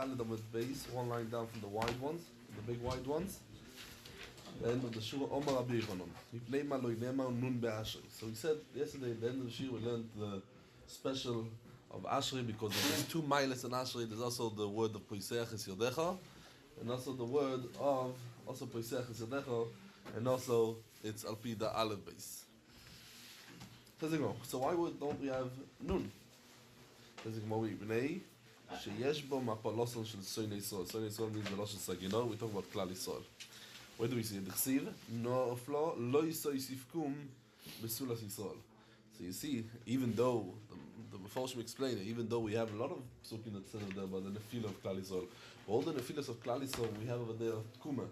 Daled Amud base, one line down from the wide ones, the big wide ones. The end of the Shura, Omar Rabbi Yochanan. Yipnei lo yinema nun be'ashrei. So he said yesterday, at the end of the Shir, we learned the special of Ashrei because there's two miles in Ashrei. There's also the word of Poiseach es Yodecha, and also the word of also Poiseach es Yodecha, and also it's Alpi the Aleph base. So why don't we have nun? Says Gemara, Yipnei sheyesh bo mapaloson shel Soynei Yisrael. Soynei Yisrael means the Rosh Hashanah. We talk about Klal Yisrael. Where do we see it? No flo lo yisifkum besulas Yisrael. So you see, even though the Mefarshim explain it, even though we have a lot of psukim that says there about the nefilah of Klal Yisrael, all the nefilahs of Klal Yisrael we have over there of Tkuma.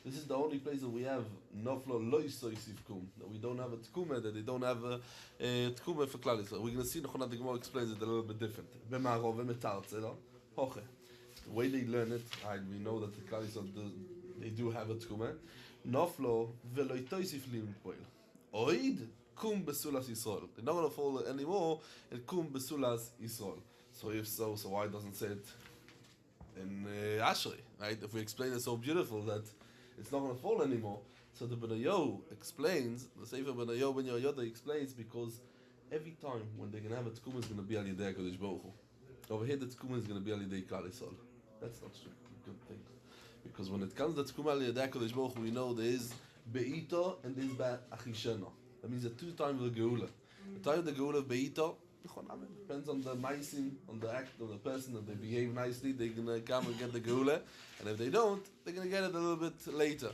This is the only place that we have noflo lo yisifkum, that we don't have a Tkuma, that they don't have a Tkuma for Klal Yisrael. We're going to see Nechonat the Gemara explains it a little bit different. B'ma'arov v'metartzel, hoche. The way they learn it, we know that the Klal Yisrael they do have a Tkuma. Noflo v'lo yitoisif lim poil. Oid kum besulas Yisrael. They're not going to fall anymore. It kum besulas Yisrael. So if so why doesn't say it in Ashrei, right? If we explain it so beautiful that it's not going to fall anymore. So the Benayo explains, the Sefer Benayo Ben Yoda explains, because every time when they're going to have a Tkuma is going to be Al Yidei HaKadosh Baruch Hu. Over here the Tkuma is going to be Al Yidei Klal Yisrael. That's not a good thing. Because when it comes to Tkuma Al Yidei HaKadosh Baruch Hu, we know there is Be'ito and there is Be'achishena. That means the two times of the Geula. The time of the Geula of Be'ito, depends on the maisim, on the act of the person. If they behave nicely, they're going to come and get the geula, and if they don't, they're going to get it a little bit later.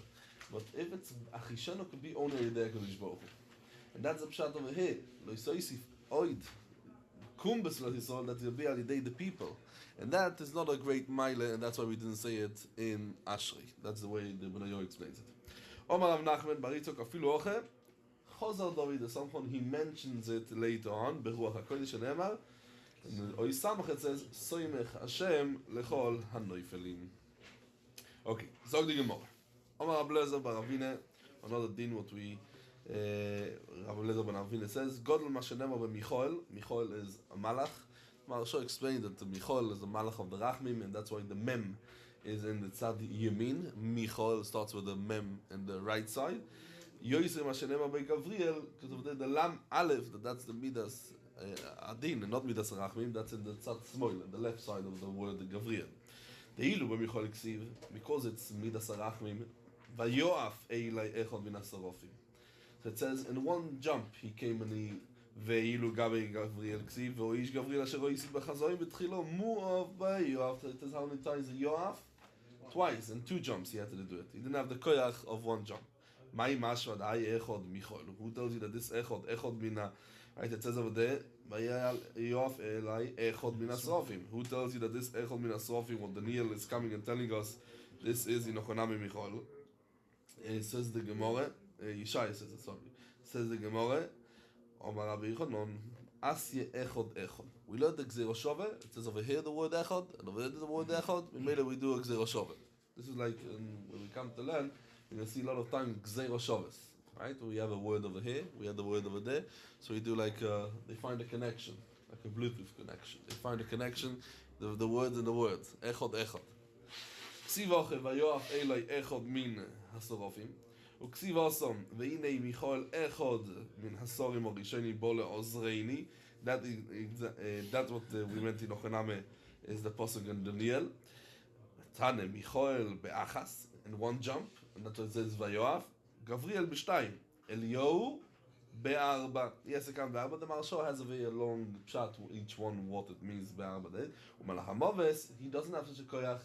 But if it's achishana, it could be only Yidei HaKadosh Baruch Hu. And that's the pshat over here. Lo yisoisif oid kum b'sulas Yisrael, that will be al yidei the people, and that is not a great mile, and that's why we didn't say it in Ashrei. That's the way the Benayo explains it. Omar Rav Nachman Baritzok afilu oche. Chazal David, the someone he mentions it later on. Beruach HaKodesh Ne'emar, and Oy Samach it says Soymech Hashem lechol hanoifelim. Okay, Zog the Gemara. Omar Rav Lezer bar Ravina, another din what we Rav Lezer bar Ravina says. Godel Mashenema b'Michoel. Michoel is a malach. Maharsha explained that the Michoel is the malach of the Rachmim, and that's why the mem is in the tzad yamin. Michoel starts with the mem in the right side. Yoisem Hashenema by Gavriel, because of the Lam Aleph, that's the Midas Adin, and not Midas Rachmim, that's in the Tzad Smoil, on the left side of the word Gavriel. The Ilu b'Michol Ksiv, because it's Midas Rachmim, Vayoaf Eilai Echod Min HaSarofim. So it says, in one jump, he came and he Ve'ilu Gabi Gavriel Ksiv, Ve'ish Gavriel Asher Oisi B'Chazoim B'Tchilo, Mu'av Vayoaf. It says how many times Yoaf? Twice, in two jumps he had to do it. He didn't have the koyach of one jump. Who tells you that this echod mina? Right, it says over there. Who tells you that this echod mina srofim? What Daniel is coming and telling us, this is Inochonami Michol. It says the Gemara. Yishai says it. Sorry, says the Gemara. Omar Rabbi Yochanan, Asye echod echod. We learned the Gzero Shove. It says over here the word echod, and over there the word echod. We made it. We do a Gzero Shove. This is like when we come to learn. You're going to see a lot of times Gzero Shoves, right? We have a word over here, we have the word over there. So we do like, they find a connection, like a Bluetooth connection. They find a connection, the words and the words. Echod, echod. Ksiv oche vayoaf elai echod min hasorofim. Uksiv osom ve'inei michol echod min hasorim orisheni bole ozreini. That's what we meant in Ochaname is the Pasuk in Daniel. Tane Michoel be'achas, in one jump, and that's what it says Vayoaf. Gavriel b'shtayim. Eliyahu be'arba. Yes, it can be'arba. The Maharsha has a very long pshat, each one what it means be'arba there. U'malach hamoves, he doesn't have such a koyach,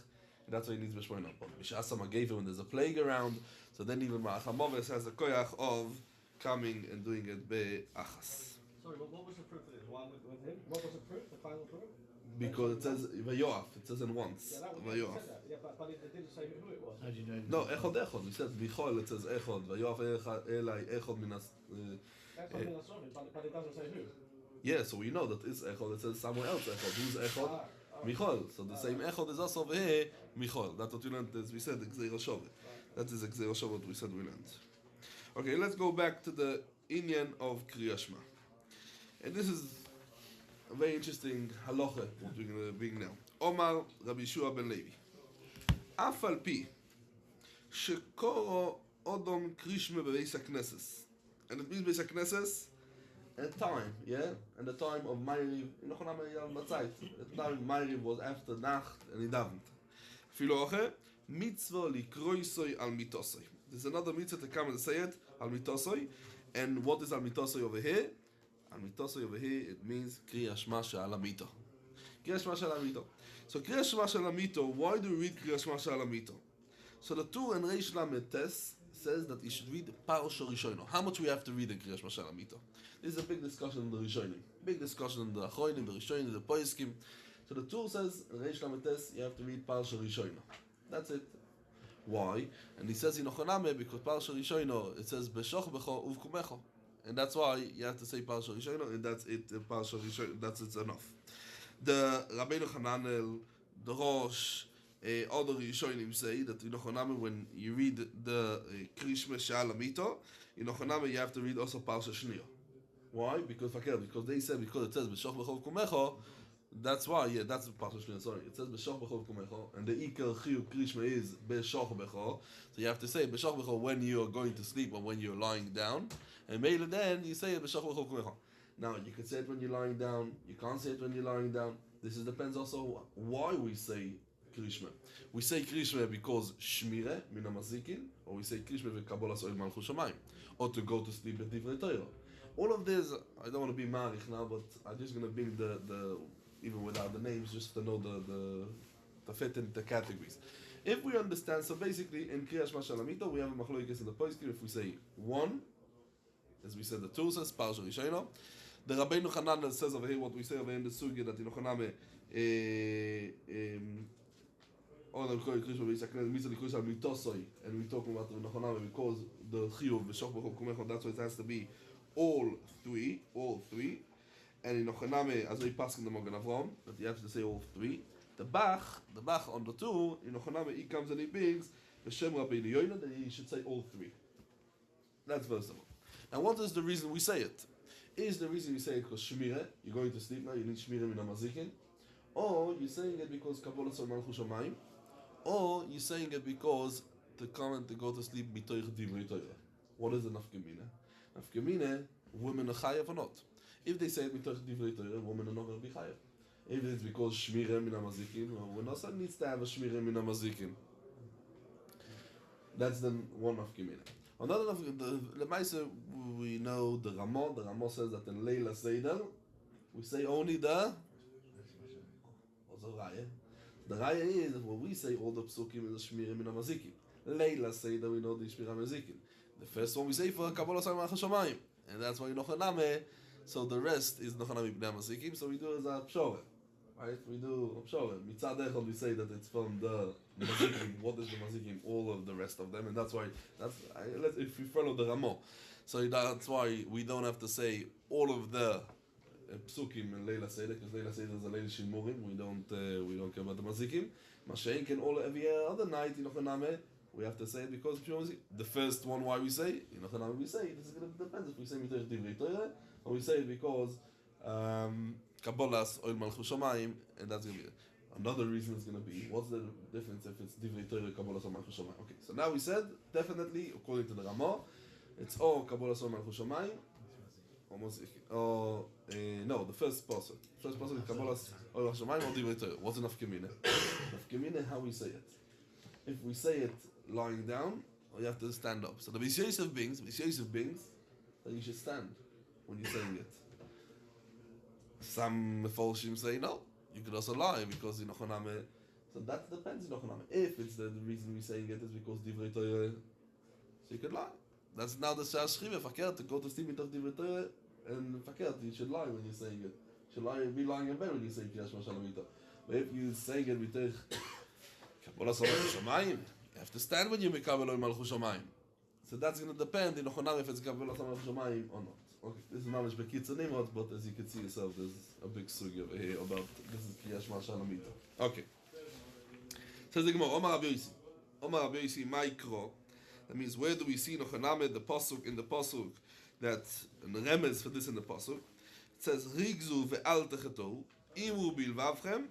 and that's why he needs b'shmoina. But Mishasama gave him when there's a plague around, so then even malach hamoves has a koyach of coming and doing it be'achas. Sorry, but what was the proof of this? One with him? What was the proof? The final proof? Because it says Vayoaf, it says in once. Yeah, that was Vayoaf. that. Yeah, but it didn't say who it was. How do you know? No, echod echod. We said Michol, it says echod. Vayoaf elai echod minas. That's something I saw it, but it doesn't say who. Yeah, so we know that it's echod. It says somewhere else echod. Who's echod? Michol. So the same echod is also over here. Michol. That's what we learned. As we said, the Gzero Shove. That is the Gzero Shove. What we said we learned. Okay, let's go back to the inyan of Kriya And this is a very interesting halacha what we're going to bring now. Omar Rabbi Yeshua ben Levi. אף על פי שקורו אודום קרישמה בבייס הכנסס. And it means בייס הכנסס, a time, yeah? And the time of Ma'ariv, noch einmal in der Zeit. The time of Ma'ariv was after Nacht and he davened. אפילו אחר, mitzvah likroisoi al mitosoi. There's another mitzvah to come and say it, al mitosoi. And what is al mitosoi over here? Al mitosoi over here, it means kriya shma she'al amito. Kriya shma she'al amito. So kriya shma she'al amito, why do we read kriya shma she'al amito? So the Tur and Reish Lamed Tes says that you should read Parasha Rishono. How much we have to read in kriya shma she'al amito? This is a big discussion in the Rishonim. Big discussion in the Achronim, the Rishonim, the Poiskim. So the Tur says, in Reish Lamed Tes, you have to read Parasha Rishono. That's it. Why? And he says in Ochoname, because Parasha Rishono, it says Beshoch Becho Uvkumecho. And that's why you have to say Parasha Rishono, and that's it, Parasha Rishono, that's it's enough. The Rabbeinu Hananel, the Rosh, other Rishonim say that in Ochoname, when you read the Krishma She'al Amito, in Ochoname you have to read also Parasha Shniyah. Why? Because they said, because it says Beshoch Becho Uvkumecho, that's why, yeah, that's the part of Shmir, sorry. It says B'shoch B'chol Kumecho, and the Iker Chiyuk Krishma is B'shoch B'chol. So you have to say B'shoch B'chol when you are going to sleep or when you're lying down. And maybe then you say it B'shoch B'chol Kumecho. Now, you can say it when you're lying down, you can't say it when you're lying down. This depends also why we say Krishma. We say Krishma because Shmire, Min HaMazikin, or we say Krishma V'Kabbalas Oil Malchus Shamayim, or to go to sleep at Divrei Torah. All of this, I don't want to be marich now, but I'm just going to bring the even without the names, just to know the fit in the categories. If we understand, so basically in Kriya Shma She'al Amito, we have a machloikis in the poskim. If we say one, as we said, the Tur says Parasha Rishono. The Rabbeinu Hananel says over here what we say over here in the sugya that in Ochoname Odom Koi Krishma B'Yisaknes Mitzvah Likrois Al Mitosoi, and we talk about in Ochoname because the Chiyuv B'Shoch B'Chol Kumecho, that's why it has to be all three. And in Ochoname, as we pass in the Mogen Avram, that you have to say all three. The Bach on the Tur, in Ochoname, he comes and he brings B'Shem Rabbeinu Yoina, that he should say all three. That's first of all. Now, what is the reason we say it? Is the reason you say it because Shmire, you're going to sleep now, you need Shmire Min HaMazikin, or you're saying it because Kabbalah Sol Malchus Shamayim, or you're saying it because to come and to go to sleep B'toich Divrei Torah. What is the Nafkamina? Nafkamina, women are chayav or not? If they say it B'toich Divrei Torah, women are not going to be chayav. If it's because Shmire Min HaMazikin, well, no son needs to have a Shmire Min HaMazikin. That's the one Nafkamina. Another of the Lemaisa, we know the Ramah. The Ramah says that in Leila Seder, we say only the. What's the Raya? The Raya is that when we say all the Psukim is Shmira Min HaMazikin. Leila Seder, we know the Shmira Mazikin. The first one we say for Kabbalah Sol Malchus Shamayim, and that's why Nochaname. So the rest is Nochaname B'nei HaMazikim. So we do as a Pshore. Right? We do Pshore. Mitzad Echad we say that it's from the Mazikim. What is the Mazikim? All of the rest of them, and that's why if we follow the Ramah, so that's why we don't have to say all of the Psukim in Leila Seder, because Leila Seder is a Leila Shimurim. We don't care about the Mazikim. Mashein can every other night in Ochaname we have to say it because the first one why we say in Ochaname we say it. This is going to depend if we say Mitach Divrei Torah or we say it because Kabbalas Oil Malchus Shamayim, and that's going to be it. Another reason is going to be, what's the difference if it's Divrei Torah, Kabbalas Oil Malchus Shamayim? Okay, so now we said, definitely, according to the Ramah, it's or Kabbalas Oil Malchus Shamayim, or no, the first person. First person is Kabbalas Oil Malchus Shamayim or Divrei Torah. What's enough Nafkamina? Nafkamina, how we say it. If we say it lying down, or you have to stand up. So the Masechet brings that you should stand when you're saying it. Some Mefolshim say no, you could also lie because in Ochoname. So that depends in Ochoname. If it's the reason we're saying it is because Divrei Torah, so you could lie. That's now the Shas Shchiva, fakert, to go to sleep with Divrei Torah, and fakert, you should lie when you're saying it. You should be lying in bed when you say Kriya Shma She'al Amito. But if you're saying it with Kabbalah Sol Malchus Shamayim, you have to stand when you make Kabbalah Malchus Shamayim. So that's going to depend in Ochoname if it's Kabbalah Sol Malchus Shamayim or not. Okay, this is Mamish Bekitza Nimrod, but as you can see yourself, there's a big sugi over here about this is Kriya Shma She'al Amito. Okay. Says the Gemara, Omar Rabbi Yosi, Maikro. That means where do we see Nochaname, the pasuk in the pasuk that the remez for this in the pasuk? It says Rigzu ve'al techetou imu bilvavchem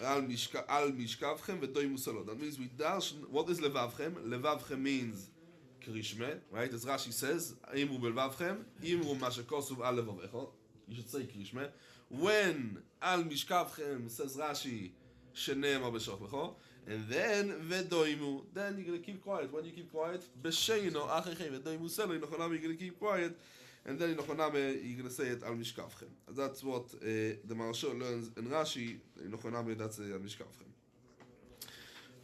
al mishkavchem v'doimu salot. That means we darshan. What is levavchem? Levavchem means krishme, right? As Rashi says, imru belvavchem, imru mashekosuv al levavecho. You should say krishme. When al mishkavchem says Rashi, sheneemar b'shochlecho, and then v'doimu. Then you're gonna keep quiet. When you keep quiet, b'sheino achechem v'doimu selo. You're gonna keep quiet. And then you're gonna say it al mishkavchem. That's what the Marashah learns in Rashi. That's al mishkavchem.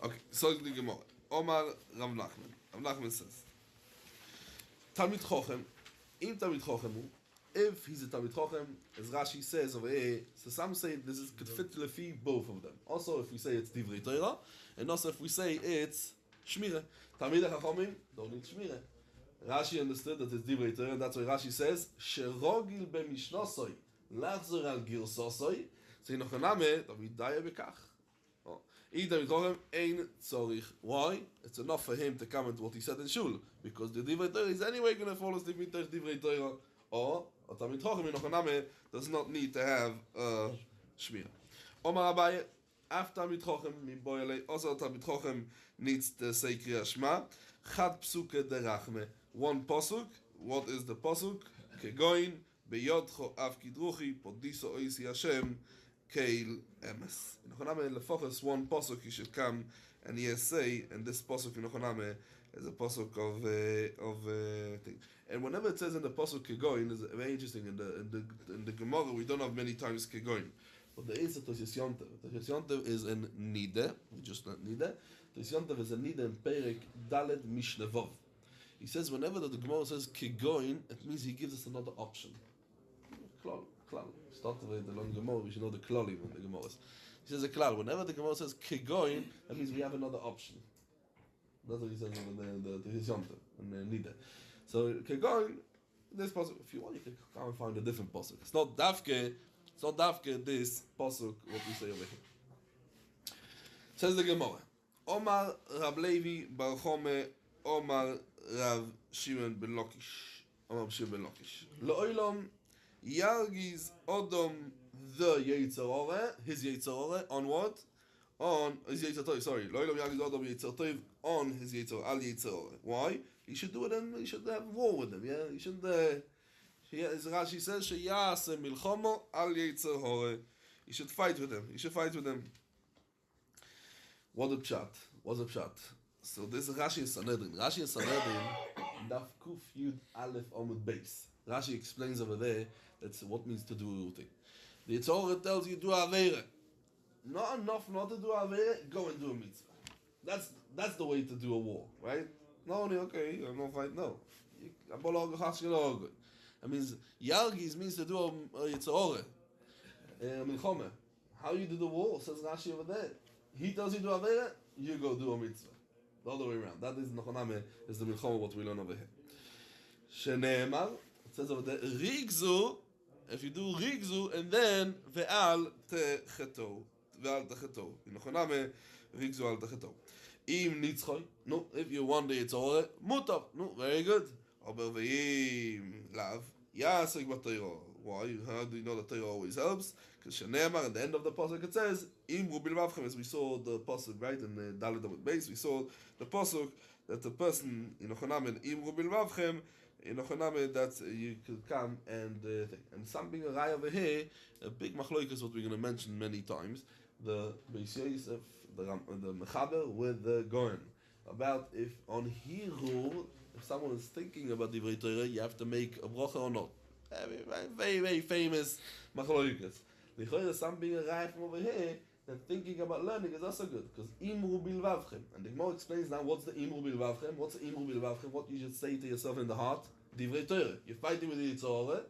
Okay, so the Gemara. Omar Rav Nachman. Rav Nachman says, Talmid Chochem. Im Talmid Chochem, if he's a Talmid Chochem, as Rashi says over here, so some say this is could fit lefi both of them. Also, if we say it's Divrei Torah, and also if we say it's Shmira. Talmid Chachomim don't need Shmira. Rashi understood that it's Divrei Torah, and that's why Rashi says, Sherogil b'mishnosoi, lachzor al girsosoi, so in Ochaname, David daya bekach. Idam Yitochem ein tzorich. Why? It's enough for him to comment what he said in Shul, because the Divrei Torah is anyway going to fall asleep in Divrei Torah, or Talmid Chochem in Ochaname does not need to have Shmira. Omar Abaye, after Talmid Chochem, mi boyele, also Talmid Chochem needs to say Kriya Shema, Chad psuke derachme. One pasuk. What is the pasuk? Kegoin beyodcho av kidruchi podiso oisi Hashem keil emes. In Ochoname lefocus one pasuk you should come and yes say, and this pasuk in Ochoname is a pasuk of thing. And whenever it says in the pasuk kegoin, is very interesting. In the Gemara we don't have many times kegoin, but there is a Tosis Yontev. Tosis Yontev is in Nide. We just not Nide. Tosis Yontev is a Nide in Perek Daled Mishnevov. He says whenever the Gemara says Kegoin, it means he gives us another option. Klal. Start with the long Gemara, we should know the Klalim in the Gemara. He says a Klal. Whenever the Gemara says Kegoin, that means we have another option. That's what he says in the Hisyonta, in the Nida. So Kegoin, this pasuk, if you want, you can come and find a different pasuk. It's not Dafke this pasuk, what we say over here. Says the Gemara. Omar Rab Levi Bar Chome Omar Rav Shimon ben Lakish. Lo'olam Yargiz Odom the Yetzer Ore, his Yetzer Ore, on what? On his Yetzer Tov. Sorry, Lo'olam Yargiz Odom Yetzer Tov on his Yetzer Al Yetzer Ore. Why? He should do it and he should have war with them. Yeah, he shouldn't. As Rashi says, Sheyase Milchomo Al Yetzer Ore. He should fight with them. What a pshat. So this is Rashi and Sanhedrin. Daf Kuf Yud Aleph Omud Beis. Rashi explains over there that's what means to do a thing. The Torah tells you do Aveira. Not enough not to do Aveira, go and do a mitzvah. That's the way to do a war, right? Not only okay, I'm not fight. No, that means Yargiz means to do a Yitzhorah. Milchome. How you do the war? Says Rashi over there. He tells you do Aveira, you go do a mitzvah. The other way around. That is Nachoname, is the Milchome, what we learn over here. Sheneemar, it says over there, Rigzu, if you do Rigzu, and then Ve'al Techeto. In Nachoname, Rigzu al Techeto. Im Nitzchoy, no, if you want the Yitzhorah, Mutav, no, very good. Aber Ve'im Lav, Yasek B'Torah. Why? How do you know that Torah always helps? Because Sheneemar, at the end of the pasuk it says, Imru bilvavchem, as we saw the pasuk, right, in the Dalet Amud Beis, we saw the pasuk that the person in Ochonam Imru bilvavchem, in Ochonam that you could come and think. And something right over here, a big machloik is what we're going to mention many times, the Beis Yosef, the Mechaber with the Goen, about if on Hirur, if someone is thinking about Divrei Torah, you have to make a bracha or not. Very, very famous machloikas. The Chayra, some being arrived from over here, that thinking about learning is also good, because Imru bilvavchem. And the Gemara explains now what's the Imru bilvavchem. What's the Imru bilvavchem? What you should say to yourself in the heart. Divrei Torah. You're fighting with the Yitzhorah.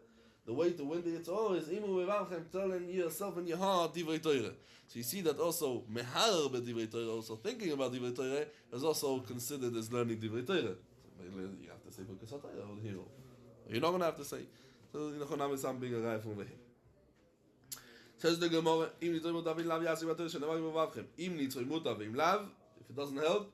The way to win the Yitzhorah is Imru bilvavchem, telling yourself in your heart Divrei Torah. So you see that also mehar b'Divrei Torah, also thinking about Divrei Torah, is also considered as learning Divrei Torah. So you have to say Birkas HaTorah over here. You're not going to have to say. So you know, some being arrived from over here. Says the Gemara, Im nitzroy mutav lav yasi b'Torah shenemar b'vavchem. Im nitzroy mutav im lav, if it doesn't help,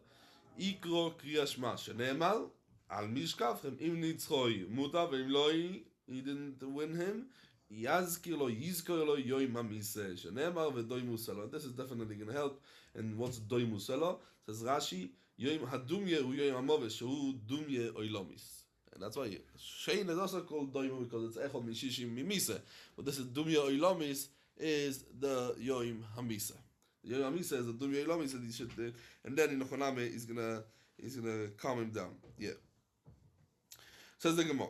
ikro kriya shma shenemar al mishkavchem. Im nitzroy mutav im loi, he didn't win him. Yazkir lo yizkor lo yoim hamise. Shenemar v'doimus elo. This is definitely going to help. And what's doimus elo? Says Rashi, yoim hadumye u yoim hamoves, shehu dumye oilomis. And that's why Shein is also called doimu because it's echol mishishim mimise. But this is dumye oilomis is the yoim hamisa. The yoim hamisa is the dumye oilomis that he should do. And then in Nechoname he's gonna calm him down. Yeah. Says the Gemara.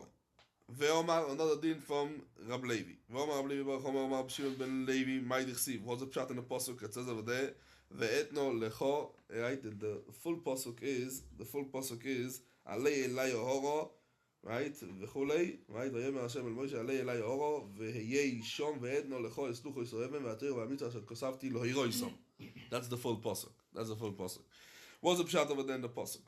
Ve'omar, another din from Rab Levi. Ve'omar Rab Levi Baruch Omar B'Shimon ben Levi Mai Dichsiv. What's the pshat in the pasuk? It says over there, Ve'etno lecho. Right, the full pasuk is Alei Elai Ohoro. Right, V'chulei. Right, Vayomer Hashem el Moshe Alei Elai Ohoro. Ve'heyei Shom Ve'etno lecho eslucho Yisroevim Ve'atir Ve'amitzah Asher Kosavti Lo Hiroisom. That's the full pasuk. What's the pshat over there in the pasuk?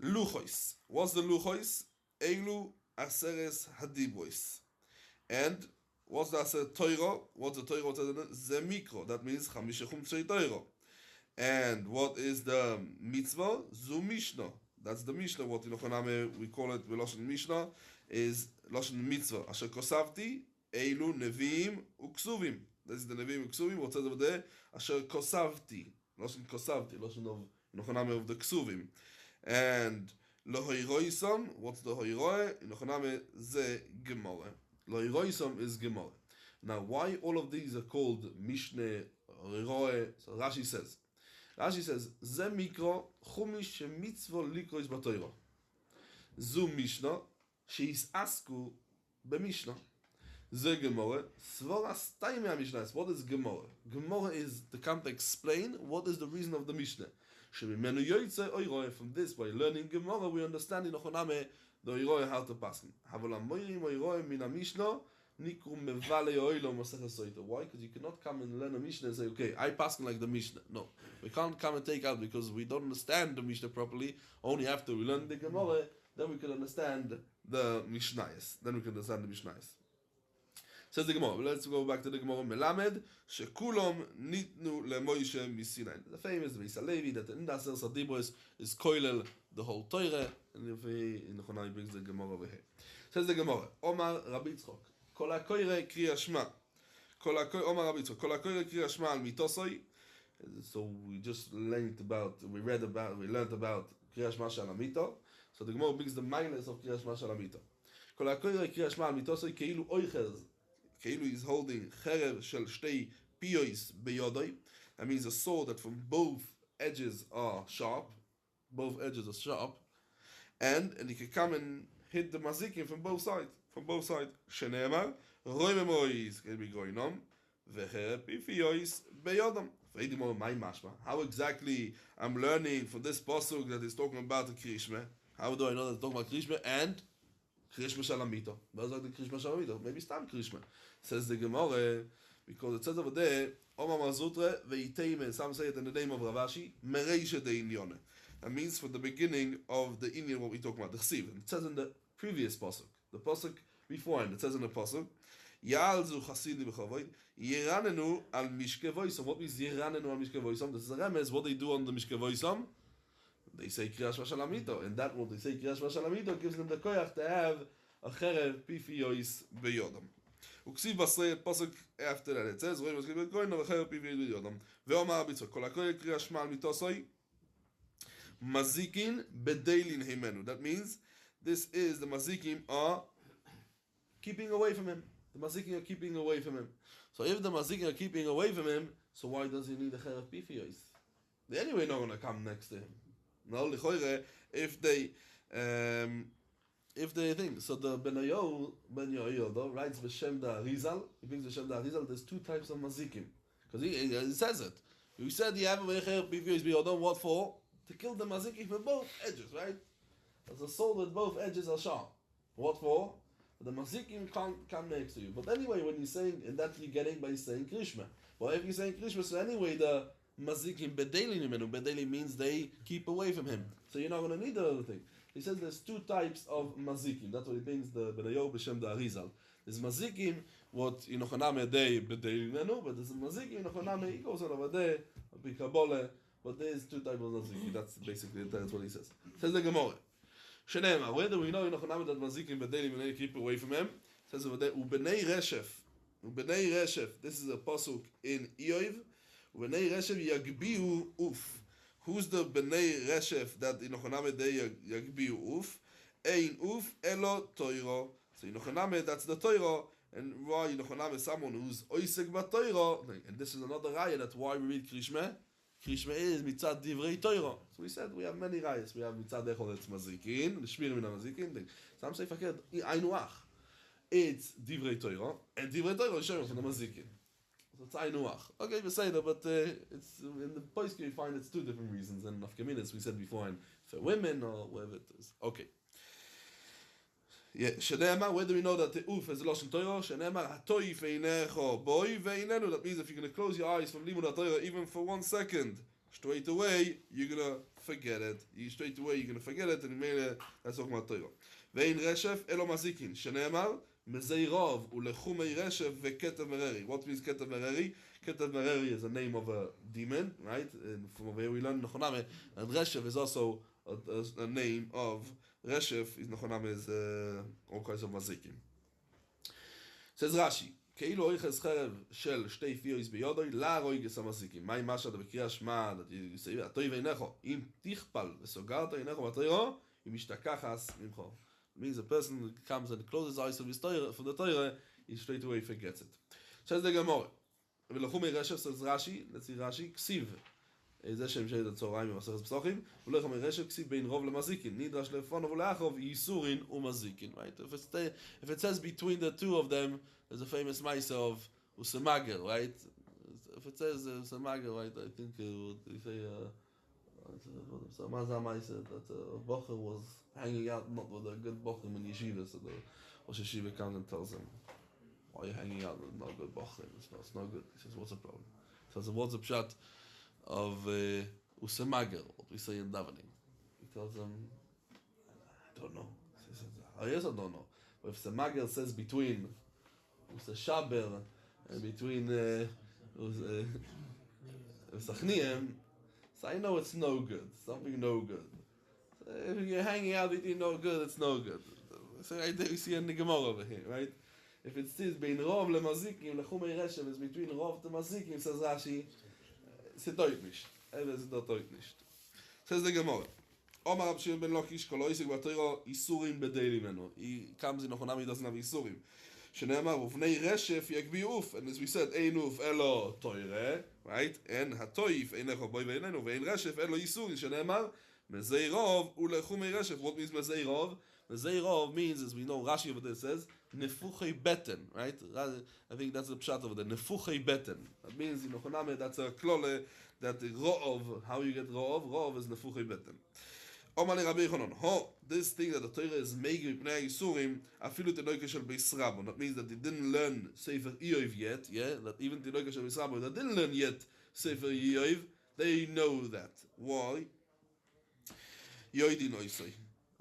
Luchois. What's the luchois? Eilu Aseres Hadibois. And what's the Aser Toiro? What's the Toiro? Zemikro. That means Chamishechum Tzei Toiro. And what is the mitzvah? Zu Mishnah. That's the Mishnah. What in Ochoname we call it Lashon Mishnah is Lashon Mitzvah. Asher Kosavti Eilu Neviim Uksuvim. This is the Neviim Uksuvim. What says over there? Asher Kosavti. Lashon Lashon of Ochoname of the Ksuvim. And Lo Hoiroisom, what's the Hoiroi? In Ochoname ze Gemara. Lo Hoiroisom is Gemara. Now, why all of these are called Mishneh, Hoiroi? So Rashi says, Ze Mikro Chumish Mitzvah Likrois Batoiro. Zu Mishnah, she's Asku B'Mishnah. Ze Gemara, Svora Staimei HaMishnah. What is Gemara? Gemara is to come to explain what is the reason of the Mishnah. From this, by learning Gemara, we understand in Ochoname the Oiroi how to pass. Why? Because you cannot come and learn a Mishnah and say, okay, I pass like the Mishnah. No, we can't come and take out because we don't understand the Mishnah properly. Only after we learn the Gemara, then we can understand the Mishnayos. Says the Gemara. Let's go back to the Gemara. Melamed shekulom nitnu leMoshe miSinai. The famous Beis Halevi that in the Aser Sadibos is koilel the whole Torah, and if he brings the Gemara over here. Says the Gemara. Omar Rabbi Tzchok. Kol hakoire kriya shma. Omar Rabbi Tzchok. Kol hakoire kriya shma al mitosoi. So we learned about kriya shma shel amito. So the Gemara brings the minus of kriya shma shel amito. Kol hakoire kriya shma al mitosoi keilu oichel. Keilu is holding cherev shel shtei piyos beyodoi. That means a sword that from both edges are sharp. And he can come and hit the mazikim from both sides. Shenemar roime mois can be going on. Vecherev piyos beyodom. How exactly I'm learning from this pasuk that is talking about the krishma? How do I know that it's talking about krishma and Krishma Shalamito? Maybe Stam Krishma. Says the Gemara, because it says over there, Omar Mazutre, Veiteme, some say it in the name of Ravashi, Mereisha de Inyone. That means from the beginning of the Inyan, what we talk about, the Chsiv. It says in the previous pasuk, the pasuk beforehand, it says in the pasuk, Yalzu Chasidi B'chavoid, Yeranenu al Mishke Voisom. What means Yeranenu al Mishke Voisom? This is a remez, what they do on the Mishke Voisom. They say Kriyash Vashalamito, and that what they say Kriyash Vashalamito gives them the koyach to have a cherev pifiyois beyodam. Uksiv basrei pasuk after that it says Roy was going to have a cherev pifiyois beyodam. Ve'omar Abitzok kol hakoyel Kriyash Shma al mitosoi mazikin bedeilin himenu. That means this is the mazikim are keeping away from him. The mazikim are keeping away from him. So if the mazikim are keeping away from him, so why does he need a cherev pifiyois? They anyway not going to come next to him. No, if they think so, the Ben Yoel writes B'Shem Da Arizal. He brings B'Shem Da Arizal. There's two types of mazikim because he says it. He said you have a previous biyodon. What for? To kill the mazikim from both edges, right? As a sword with both edges are sharp. What for? The mazikim can't come next to you. But anyway, when you're saying, and that you're getting by saying Krishma. Well, if you're saying Krishma, so anyway the mazikim bedeli nimenu. Bedeli means they keep away from him. So you're not going to need the other thing. He says there's two types of mazikim. That's what he thinks the Benayo B'Shem Da Arizal. There's mazikim, what in Ochoname they bedeli nimenu, but there's mazikim in Ochoname, he goes on over there, a bikabole, but there's two types of mazikim. That's basically, that's what he says. Says the Gemara. Shenema, where do we know in Ochoname that mazikim bedeli nimenu keep away from him? says over there, Ubenei Reshef. Ubenei Reshef. This is a pasuk in Iyov. Ubenei Reshef Yagbiu Uf. Who's the Benei Reshef that in Yochanan they Yagbiu Uf? Ein Uf Elo Toiro. So in Yochanan that's the Toiro. And why in Yochanan is someone who's Oisek Batoiro. And this is another raya, that's why we read Krishma. Krishma is Mitzad Divrei Toiro. So we said we have many rayas. We have Mitzad Echol Etz Mazikin, the Shmirim in Mazikin. Some say Fakir, Ainuach. It's Divrei Toiro, and Divrei Toiro is showing from the Mazikin. So it's Ainuach. Okay, we say that, but it's in the Poisk you find it's two different reasons. And Nafkaminas we said before, and for women or whatever it is. Okay. Yeah, Shenema, where do we know that the Uf is the Lashon Torah? Shenema, Hatoif Einecho Boi Veinenu. That means if you're going to close your eyes from Limud HaTorah even for 1 second, straight away, you're going to forget it. Straight away, you're going to forget it, and that's talking about Torah. Vein Reshef Elo Mazikin. Shenema, Mezeirov Ulechumei Reshef Veketev Mereri. What means Ketev Mereri? Ketev Mereri is the name of a demon, right? And from over here we learn Nechoname, and Reshef is also a name of Reshef is Nechonam is all kinds of mazikim. Says Rashi, Keilo oiches cherev shel shtei fiyos biyodoi la roiges amazikim. My masha b'kriyas shma that you say atoi veinecho im tichpal v'sogarta veinecho v'atoiro im ishtakachas mimcho. Means a person who comes and closes his eyes from the Torah, he straight away forgets it. Says the Gemara, v'lechumei Reshef says Rashi. Let's see Rashi. Ksiv. זה שם שייד הצהריים במסכת פסוחים, ולך מרשב כסיב בין רוב למזיקין, נדרש לפונו ולאחרוב ייסורין ומזיקין, right? If it says between the two of them, there's a famous Maisa of Usamager, right? If it says Usamager, right, I think they say, Maza Maisa, that Bocher was hanging out not with a good Bocher in Yeshiva, so the Rosh Yeshiva comes and tells him, why are you hanging out with not a good Bocher? It's not good. He says, what's the problem? He says, what's the pshat of Usamager, what we say in davening? He tells them, I don't know. He says, oh yes, I don't know. But if Samager says between Usashaber and between Usachniim, so I know it's no good. Something no good. So if you're hanging out between no good, it's no good. So right there we see in the Gemara over here, right? If it says between Rov leMazikim, lechumei Reshef is between Rov to Mazikim, says Rashi, c'est deut nicht. Es deut nicht. Says the Gemara. Omar Rab Shimon ben Lakish kol oisek b'Torah isurim b'dei limenu. He comes in Ochonam, he doesn't have isurim. Shene'emar uvnei Reshef yagbi uf. And as we said, ein uf elo Torah, right? And hatoif einecho boi veinenu vein Reshef elo isurim. Shene'emar mezei rov ulechumei Reshef. What means mezei rov? Mezei rov means, as we know, Rashi over there says, nefuchei beten, right? I think that's the pshat over there. Nefuchei beten. That means in Ochoname that's a klole that ro'ov. How you get ro'ov? Ro'ov is nefuchei beten. Omar le Rabbi Yochanan. Ho, this thing that the Torah is making b'nei Yisurim, afilu tenoike shel Beis Rabon. That means that they didn't learn Sefer Iyov yet. Yeah, that even tenoike shel Beis Rabon that didn't learn yet Sefer Iyov, they know that. Why? Yoidi noisoi.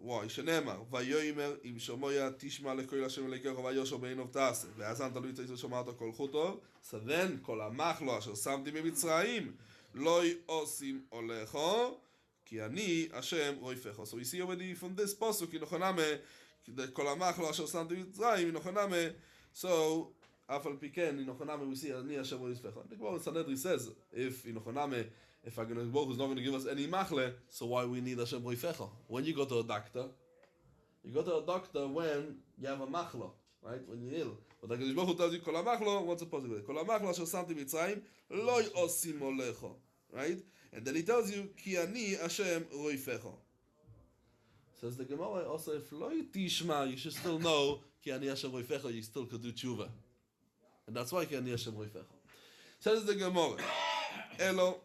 Why? Shenemar, vayoimer im shomoya tishma lekoil Hashem elekecho vayosho beinov ta'aseh ve'azan talui tzaiso shomato kol chutov. So then kol hamach lo asher samti b'Mitzrayim loi osim olecho ki ani Hashem roifecho. So we see already from this pasuk in Ochoname the kol hamach lo asher samti b'Mitzrayim in Ochoname. So afal piken in Ochoname we see ani Hashem roifecho. The Gemara in Sanhedrin says if in Ochoname if HaKadosh Baruch Hu is not going to give us any machle, so why we need Hashem roifecho? When you go to a doctor, you go to a doctor when you have a machlo, right? When you're ill. But HaKadosh Baruch Hu tells you, Kol HaMachlo, what's supposed to be? Kol HaMachlo asher samti b'Mitzrayim, lo osim olecho, right? And then he tells you, Ki ani Hashem roifecho. Says the Gemara, also if lo tishma, you should still know, Ki ani Hashem roifecho, you still could do tshuva. And that's why Ki ani Hashem roifecho. Says the Gemara, Elo,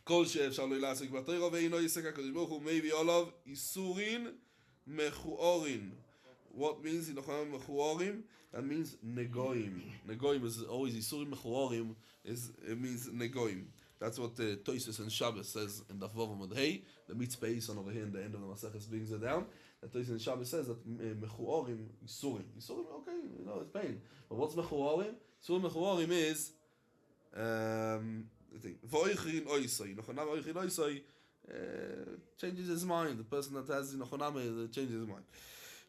כל שאפשר לו לעסק בתורה ואינו יסק הקדוש ברוך הוא מביא עליו איסורין מכוערין. What means in Ochonam mechuarim? That means negoim. Negoim is always isurim mechuarim. It means negoim. That's what Toisus and Shabbos says in the Vav Amud Hey. The mitzvah on over here in the end of the Masechet brings it down. That Toisus and Shabbos says that mechuarim isurim. Isurim, okay, you know it's pain. But what's mechuarim? Isurim mechuarim is Voichin oisoi. Nochonam voichin oisoi changes his mind. The person that has nochonam changes his mind.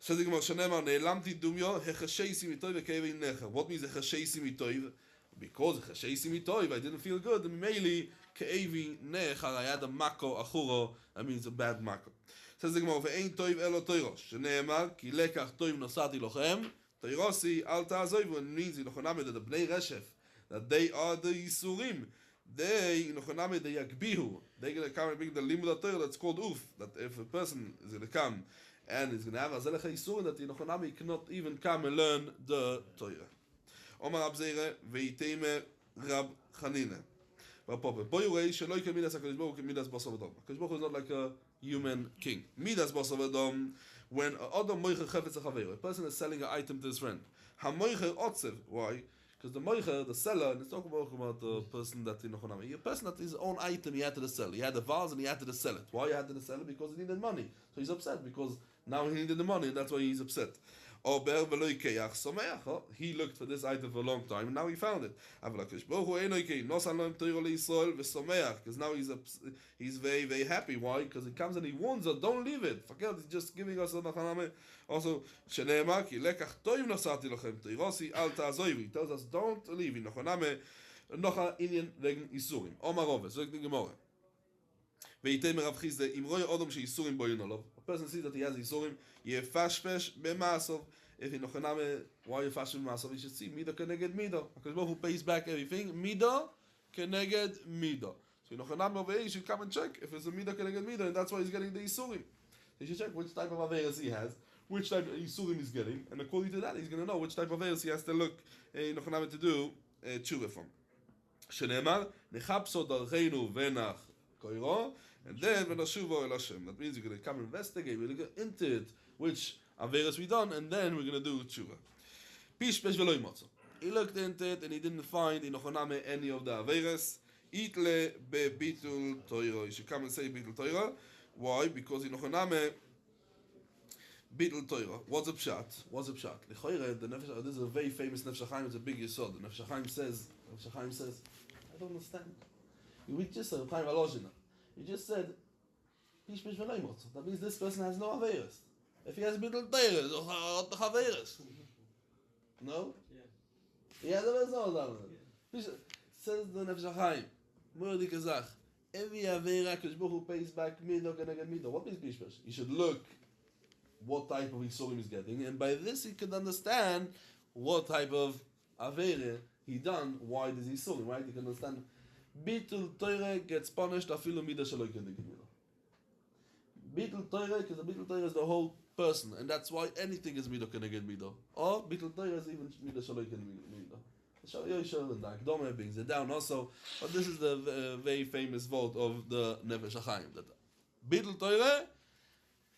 Says the Gemara, Shanema ne'elamti dumyo hechasheisi mitoiv v'kevei necha. What means hechasheisi mitoiv? Because hechasheisi mitoiv, I didn't feel good. Meili ke'evi necha. I had a mako achuro. That means a bad mako. Says the Gemara, ve'ein toiv elo toirosh. Shanema ki lekach toiv nosati lochem. Toirosi al ta'azoivu. It means in Ochoname that the bnei reshef, that they are the Yisurim. They in Ochoname they yakbihu. They're gonna come and bring the limud Torah that's called uf. That if a person is gonna come and is going to have a zelech yisurim, that in Ochonami cannot even come and learn the Torah. Omar Abzeire veiteme Rab Chanina. Rapope. Boyurei sheloi kemidas HaKadosh Baruch Hu kemidas basar v'dom. HaKadosh Baruch Hu is not like a human king. Midas basar v'dom, when adam moicher chefetz chaveiro, a person is selling an item to his friend. Ha-moicher otzev. Why? Because the moicher, the seller, and it's talking about the person that in Ochonami, a person that his own item he had to sell. He had a vase and he had to sell it. Why he had to sell it? Because he needed money. So he's upset because now he needed the money, and that's why he's upset. He looked for this item for a long time, and now he found it. Because now he's very, very happy. Why? Because he comes and he warns us, don't leave it. Forget, he's just giving us a nachaname. Also, he tells us, don't leave it. A person sees that he has Yisurim, yefashpesh b'masov. If he nochaname, why yefashpesh b'masov? He should see midah keneged midah. Because who pays back everything, midah keneged midah. So nochaname over here, you should come and check if it's a midah keneged midah, and that's why he's getting the Yisurim. He should check which type of averas he has, which type of Yisurim he's getting, and according to that, he's going to know which type of averas he has to look nochaname to do tshuva from. Shenemar nechapso darcheinu venach koiro. And then when Nashuvo El Hashem, that means you're going to come investigate, we're going to go into it, which averas we done, and then we're going to do tshuva. Pishpesh v'lo imotzo. He looked into it and he didn't find in Ochoname any of the averas. Itle bebitul Torah. You should come and say bitul Torah. Why? Because in Ochoname bitul Torah. What's a pshat? What's a pshat? This is a very famous Nefesh HaChaim. It's a big yesod. The Nefesh HaChaim says, I don't understand. We just said Chaim Alojina. You just said, that means this person has no Averis. If he has Bittul Teres, or Averis. No? Yeah. He has Averis, no. Says the Nefesh HaChaim, Murdi Kazach, every Avera, Kadosh Baruch Hu pays back Mido, Keneged Mido. What means Pishpesh? You should look what type of Yisurim he's getting, and by this he can understand what type of Avera he done, why does he Yisurim, right? You can understand. Bitul Torah gets punished afilu midah shaloi keneged midah. Bitul Torah, because the Bitul Torah is the whole person, and that's why anything is midah keneged midah. Or Bitul Torah is even midah shaloi keneged midah. Shal Yosher and the Akdome brings it down also, but this is the very famous vote of the Nefesh HaChaim that Bitul Torah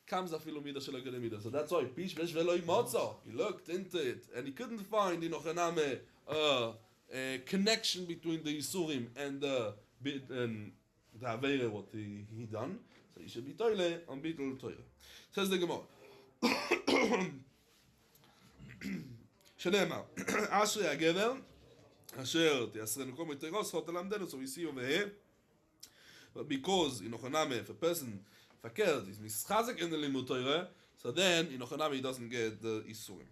comes afilu midah shaloi keneged midah. So that's why Pishpesh v'lo imotzo. He looked into it and he couldn't find in Ochaname connection between the Yisurim and the Avera, what he done. So he should be toile on Bitul Torah. Says the Gemara. Shenema, Ashrei HaGever, Asher Tiasrenu Kol Mitoros Chot Elamdenu. So we see over here, but because in Ochoname, if a person fakert is mischazek in the limud Torah, so then in Ochoname he doesn't get the Yisurim.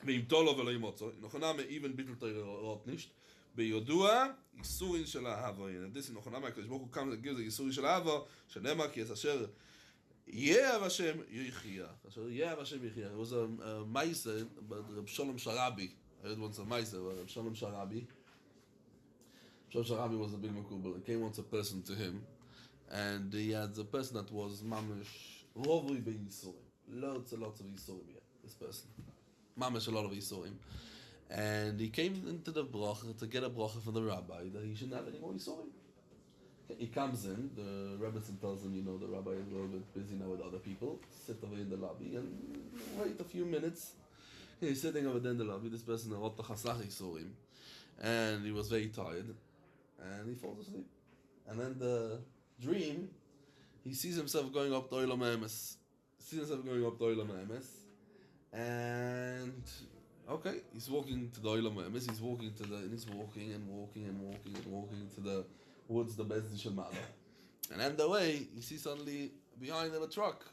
ואם תולו ולא ימוצו, נכונם even ביטל תורות נישט, ביודוע איסורים של האהבה. And this נכונם הקדוש ברוך הוא comes and gives the איסורים של האהבה, שנאמר כי אשר יהיה השם יחיה. אשר יהיה השם יחיה. It was a meiser, but Reb Shalom Sharabi. I heard once a meiser, but Reb Shalom Sharabi. Shalom Sharabi was a big makubal. There came once a person to him, and he had a person that was mamish rovui be'yisurim. Lots and lots of yisurim here, this person. Mamish a lot of Yisurim. And he came into the Brachot to get a Brachot from the rabbi that he shouldn't have any more Yisurim. He comes in, the Rebbetzin tells him, the rabbi is a little bit busy now with other people. Sit over in the lobby and wait a few minutes. He's sitting over there in the lobby, this person wrote the Chasach Yisurim. And he was very tired. And he falls asleep. And then the dream, he sees himself going up to Olam Emes. And okay, he's walking to the Olam Emes. He's walking to the, and he's walking and walking to the woods, the Bezdin Shel Ma'ala. And on the way, he sees suddenly behind him a truck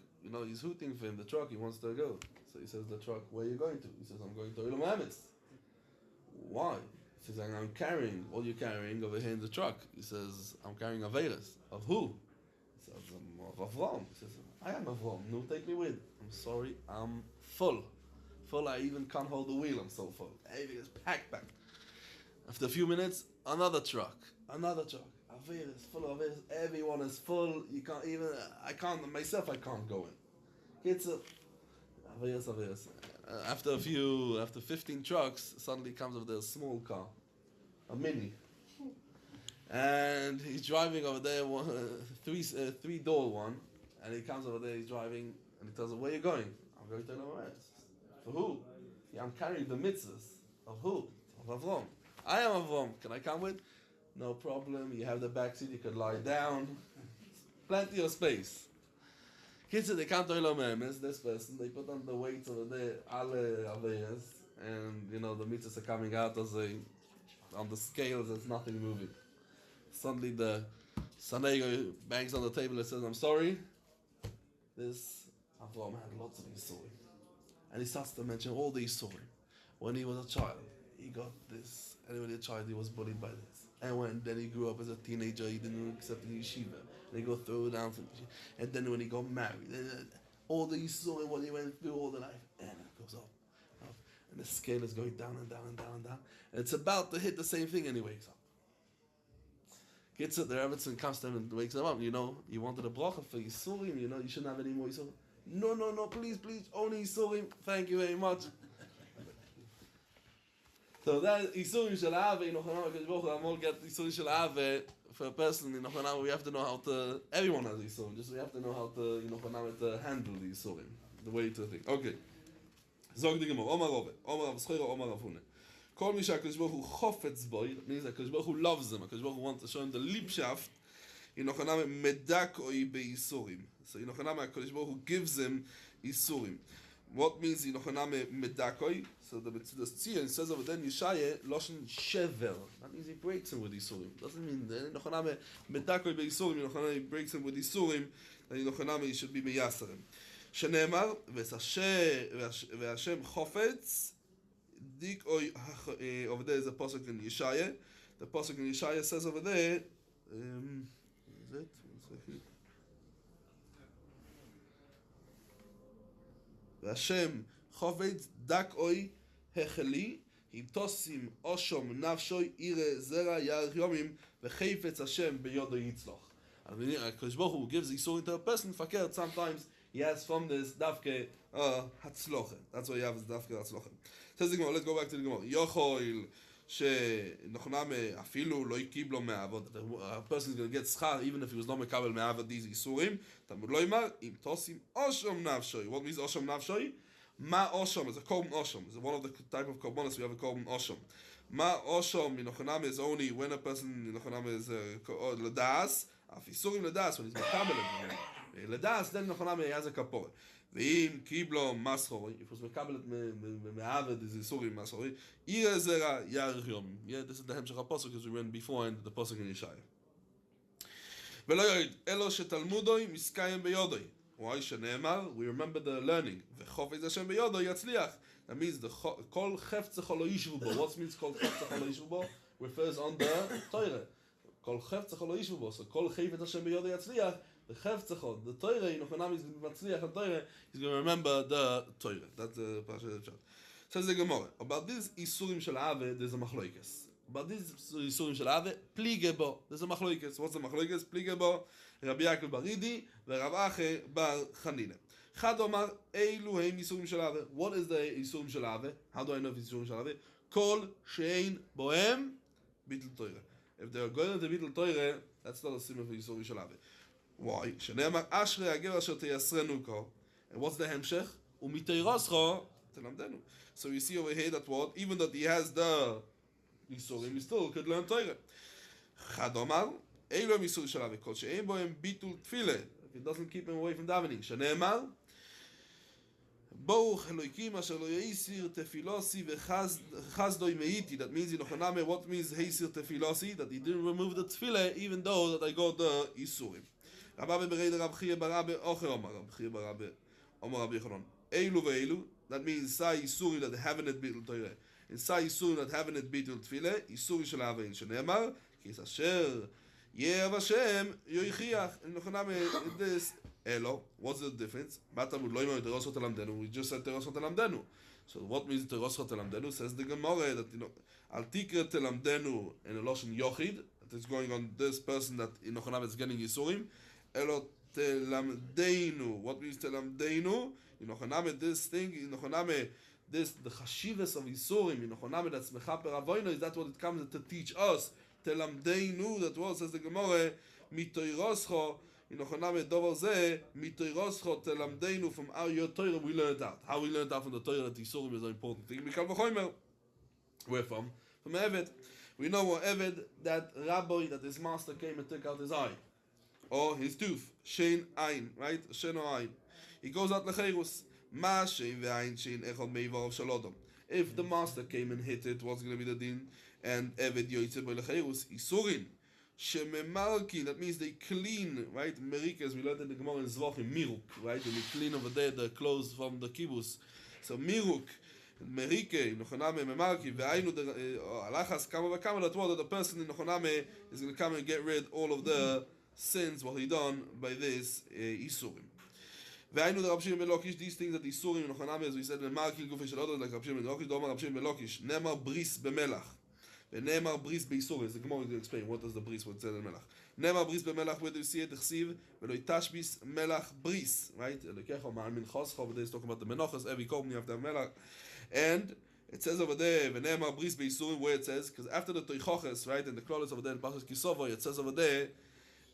he's hooting for him, the truck, he wants to go. So he says, the truck, where are you going to? He says, I'm going to Olam Hametz. Why? He says, I'm carrying, what are you carrying over here in the truck? He says, I'm carrying Averis. Of who? He says, of Avram. He says, I am Avram, no, take me with. I'm sorry, I'm full. Full, I even can't hold the wheel, I'm so full. Everything is packed. After a few minutes, another truck. Averis, full of Averis, everyone is full, you can't even, I can't go in. It's a Averis. After 15 trucks, suddenly comes over there a small car, a Mini. And he's driving over there, three-door one, and he comes over there, he's driving, and he tells him, where are you going? I'm going to Olam Hametz. For who? Yeah, I'm carrying the mitzvahs. Of who? Of Avram. I am Avram. Can I come with? No problem. You have the back seat. You could lie down. Plenty of space. Kids, they come to Olam Hametz. This person, they put on the weights over there, alle Averas, and the mitzvahs are coming out as on the scales. There's nothing moving. Suddenly, the Sanego bangs on the table and says, "I'm sorry. This Avram had lots of Yisurim." And he starts to mention all the Yisurim. When he was a child, he got this. And when he was a child, he was bullied by this. And then he grew up as a teenager, he didn't accept the yeshiva. And he got thrown down from yeshiva. And then when he got married, all the Yisurim, what he went through all the life, and it goes up. And the scale is going down and down and down and down. And it's about to hit the same thing, and he wakes up. Gets it, the Rebbetzin comes to him and wakes him up. You wanted a Brachot for Yisurim, you shouldn't have any more Yisurim. No, please, only Yisurim, thank you very much. So that Yisurim Shel Ahava, Amol get Yisurim Shel Ahava for a person, we have to know how to, everyone has Yisurim, just we have to know how to, to handle the Yisurim, the way to think. Okay. Zog the Gemara, Omar Rove, Omar Rav Schera, Omar Rav Huna. Kol Misha HaKadosh Baruch Hu chofetz boy, that means that HaKadosh Baruch Hu loves them, HaKadosh Baruch Hu wants to show him the Liebschaft, medakoi be-Yisurim. So HaKadosh Baruch Hu gives him Yisurim. What means medakoi? So the Tzia says over there in Yeshaya, Loshen shever. That means he breaks him with Yisurim. Doesn't mean that medakoi be-Yisurim, he breaks him with Yisurim, that he should be meyasarim. Shenemar, V'Hashem chofetz, dik over there is a pasuk in Yeshaya. The pasuk in Yeshaya says over there, is it? V'Hashem chofetz dak oi hecheli himtosim oshom nafshoi ire zera yarich yomim v'chayfetz Hashem beyodo yitzloch. HaKadosh Baruch Hu gives Yisurim to a person. Fakert sometimes he has from this dafke hatzloche. That's why he has dafke hatzloche. Says the Gemara. Let's go back to the Gemara. Yochol שנכנם אפילו לא יקib לו מהעבוד. A person is going to get schar even if he was not מקבל מהעבוד these Yisurim. תלמוד לא יאמר אם תוסים אושם נפשוי. What means אושם נפשוי? מה אושם? It's a korban אושם. It's one of the type of korbanos we have a korban אושם. מה אושם מנכנם is only when a person מנכנם is לדעס. אף Yisurim לדעס when he's מקבל לדעס then מנכנם he has a כפורת. ואם קיבלו מסחורי, if was מקבלת מהעבד, is Yisurim מסחורי, עיר זרע יאריך יום. Yeah, this is the המשך הפוסק, because we went before in the posuk in Yeshaya. ולא יוריד, אלו שתלמודוי מסקיים ביודוי. Why שנאמר, we remember the learning. וחופץ השם ביודוי יצליח. That means כל חפץ לא ישבו בו. What means כל חפץ לא ישבו בו? Refers on the Torah. כל חפץ לא ישבו בו. So כל חפץ השם ביודוי יצליח. The Chefzechot, the Torah, is going to remember the Torah. That's the Pasha. Says the Gemara. About this Yisurim Shel Ahava, there's a Machloikes. About this Yisurim Shel Ahava, Pligebo. There's a Machloikes. What's the Machloikes? Pligebo, Rabbi Yaakov bar Idi, Rav Ache bar Chanina. Chad Omar, Eilu Heim Yisurim Shel Ahava. What is the Yisurim Shel Ahava? How do I know if it's Yisurim Shel Ahava? Kol Shein Bohem Bittul Torah. If they are going to Bittul Torah, that's not a symbol for Yisurim Shel Ahava. Why? שנאמר אשרי הגר אשר תייסרנו כה. And what's the המשך? ומתיירסך תלמדנו. So you see over here that what? Even that he has the Yisurim, he still could learn Torah. חד אומר, אלו הם Yisurim שלה וכל שאין בו הם ביטול תפילה. If it doesn't keep him away from davening. שנאמר, ברוך אלוהיקים אשר לא יסיר תפילוסי וחסדוי מאיתי. That means, what means heisir tefilasi? That he didn't remove the tefillah even though that I got the Yisurim. Rabbi Bereid Rab Chia Barabe Ocher Omar Rab Chia Barabe Omar Rabbi Yochanan. Eilu ve'eilu. That means Sai Yisurim that haven't it Bitul Torah. In Sai Yisurim that haven't it Bitul Tefillah. Yisurim Shel Avein Shenemar. Kis Asher Yev Hashem Yoichiach. In Nochaname this Elo. What's the difference? Matamud Loimar Terosot Alamdenu. We just said Terosot Alamdenu. So what means Terosot Alamdenu? Says the Gemara that Al Tikra Telamdenu in a Loshen Yochid. That is going on this person that in Nochaname is getting Yisurim. Elo Telamdeinu. What means Telamdeinu? In Nochaname, this thing, in Nochaname, this, the Chashivas of Yisurim, in Nochaname, that's Mechaper Avoino, is that what it comes to teach us? Telamdeinu, that was, says the Gemara, Mitoiroscho, in Nochaname, Dover Zeh, Mitoiroscho, Telamdeinu, from our your Torah, we learned out. How we learned out from the Torah that Yisurim is an important thing. Mikal V'chomer. Where from? From Eved. We know Eved, that Rabbi, that his master came and took out his eye. Or his tooth, Shein Ein, right? Shein or Ein. He goes out lecherus. Ma shein ve'ain shein echad meivar of shalodom. If the master came and hit it, what's going to be the din? And eved yoytze by lecherus isurin shememarki. That means they clean, right? Merikas we learned in the Gemara in Zvachim miruk, right? And we clean over there the clothes from the kibbutz. So miruk. Merike, Nochaname, Memarki, Ve'ainu, Alachas, Kama Vakama, that was that the person in Nochaname is going to come and get rid all of the sins what he done by this Isurim. Ve'ainu the Rabshim Belokish, these things that Isurim in Nochaname, as we said, in Marki, Gufish, Others like Rabshim Belokish, Doma Rabshim Belokish, Nemar Bris Bemelach, Nemar Bris Beisurim. The Gemara will explain what does the Bris, what it says in Melach. Nemar Bris Bemelach, where do you see it? Chsiv, Velo Itashbis Melach Bris, right? Lekecho Ma'amin Choscho, but they're talking about the Menochas, every korban you have to have Melach. And it says over there, V'ne'emar bris beisurim, where it says, because after the toichoches, right, and the klolos over there in Pachas Kisovo, it says over there,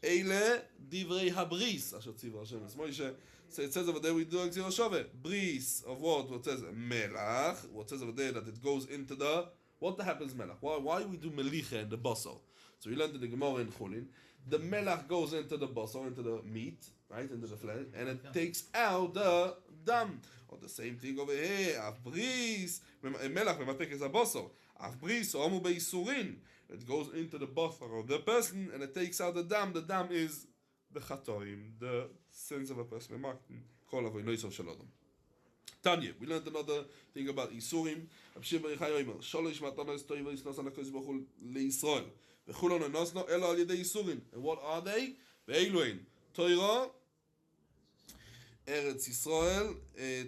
Eile divrei habris, Asher tziva Hashem es Moshe. So it says over there, we do Gzira Shove, bris of what? What says melach. What says over there that it goes into the, what happens melach? Why we do melicha in the basal? So we learned in the Gemara in Chulin, the melach goes into the basal, into the meat, right, into the flesh, and it takes out the dam. Or the same thing over here, Avbris, Melach, Mematek is a bosso. Avbris, Omu Beisurin. It goes into the buffer of the person and it takes out the dam. The dam is the Chatoim, the sins of a person. Tanya, we learned another thing about Isurim. Abshir Barichai Oimer, Sholish Matanos Toiva Isnos Anakois Bachul Leisrael. Vechulon Anosno, Elo Al Yedei Isurim. And what are they? Ve'eluin, Torah, Eretz Yisrael,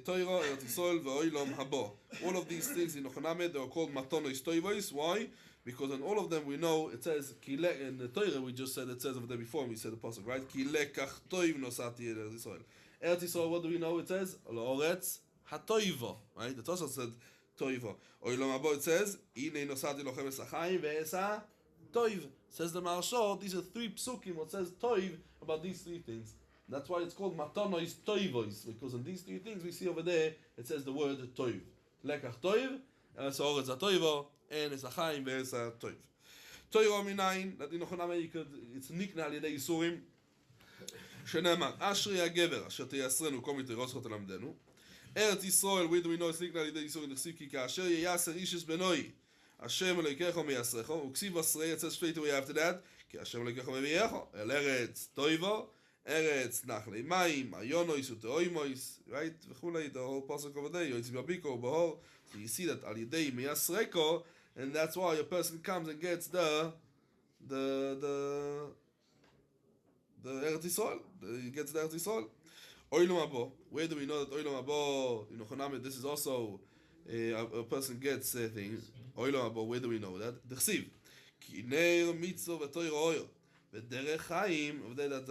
Torah, Eretz Yisrael, Ve'oilom Habo. All of these things in Nochaname, they are called Matonos Toivos. Why? Because in all of them we know, it says, in the Torah we just said, it says over there before, we said the pasuk, right? Ki lekach toiv nosati Eretz Yisrael. Eretz Yisrael, what do we know? It says, L'oretz hatoivo, right? It also said toivo. Oilom Habo, it says, Inei nosati lochem esachayim ve'esa toiv. Says the Marshal, these are three psukim, what says toiv about these three things. That's why it's called Matonos Toivos, because in these three things we see over there, it says the word Toiv. Lekach Toiv, so Oretz HaToivo, and it's Achaim ve'es HaToiv. Toivo minayin, that in Nochaname it's nikna al yedei Yisurim, shenemar, Ashri HaGever, asher teyasrenu kol miteroschot alamdenu. Eretz Yisrael, where do we know it's nikna al yedei Yisurim, nechsiv ki ka'asher yeyaser ishis benoi, Hashem Elokecho meyasrecho, uksiv asrei, it says straight away after that, ki Hashem Elokecho meyecho, el Eretz Toivo, Eretz Nachlei Mayim, Ayonois Uteoimois, right? V'chulei, the whole pasuk over there, Yoitz B'abiko, B'hor. So you see that Al Yedei Meyasreko, and that's why a person comes and gets the Eretz Yisrael. He gets the Eretz Yisrael. Oilom Abo. Where do we know that Oilom Abo, in Nochaname, this is also a person gets things. Oilom Abo, where do we know that? D'chsiv. Ki neir mitzvah v'toiro oil. Derech Chaim, of that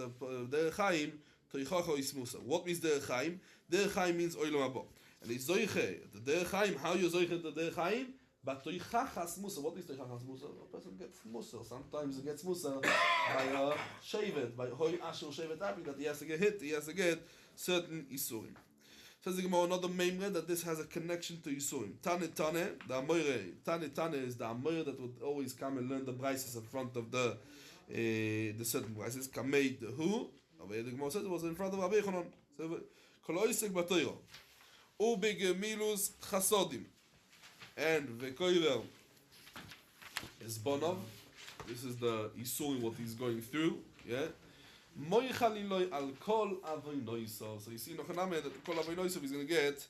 Derech Chaim, Toichacho is Musa. What means Derech Chaim? Derech Chaim means Oilom Habo. And it's Zoiche, the Derech Chaim, how you Zoiche the Derech Chaim? But Toichachas Musa. What is Toichachas Musa? A person gets Musa. Sometimes he gets Musa by a Shevet, by Hoi Ashur Shevet Abi, that he has to get hit, he has to get certain Isurim. Says the Gemara, another memre that this has a connection to Yisurim. Tane, the Amoire. Tane is the Amoire that would always come and learn the brises in front of the certain prices. Kamei the who? Over here the Gemara says it was in front of Rabbi Yochanan. So Koloisek Batoiro. Ubegemilus Chasodim. And Vekoiver is Bonov. This is the Isurim what he's going through. Yeah. Moichaliloi al kol avoinoiso. So you see, Nochaname, that kol avoinoiso he's going to get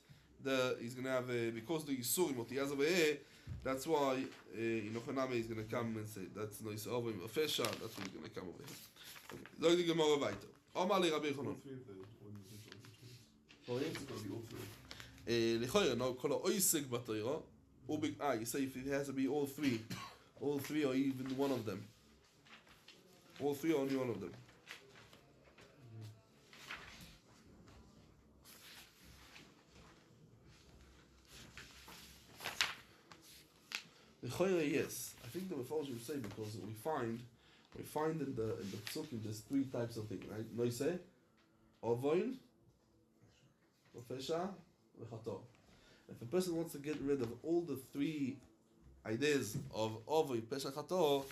he's going to have because the Yisurim what he has over here. That's why Nochaname is going to come and say that's noise over Fesha. That's why he's going to come over here. Okay. Zog die Gemara weiter. Omar li Rabbi Yochanan. Lechoyer, no, kol oisig batoiro. You say if it has to be all three or even one of them. All three or only one of them. Yes, I think the Mephosh would say because we find in the Psukim there's three types of things, right? Noise, Ovoin, Ofesha, Vechato. If a person wants to get rid of all the three ideas of Ovoin, Pesha, Chato,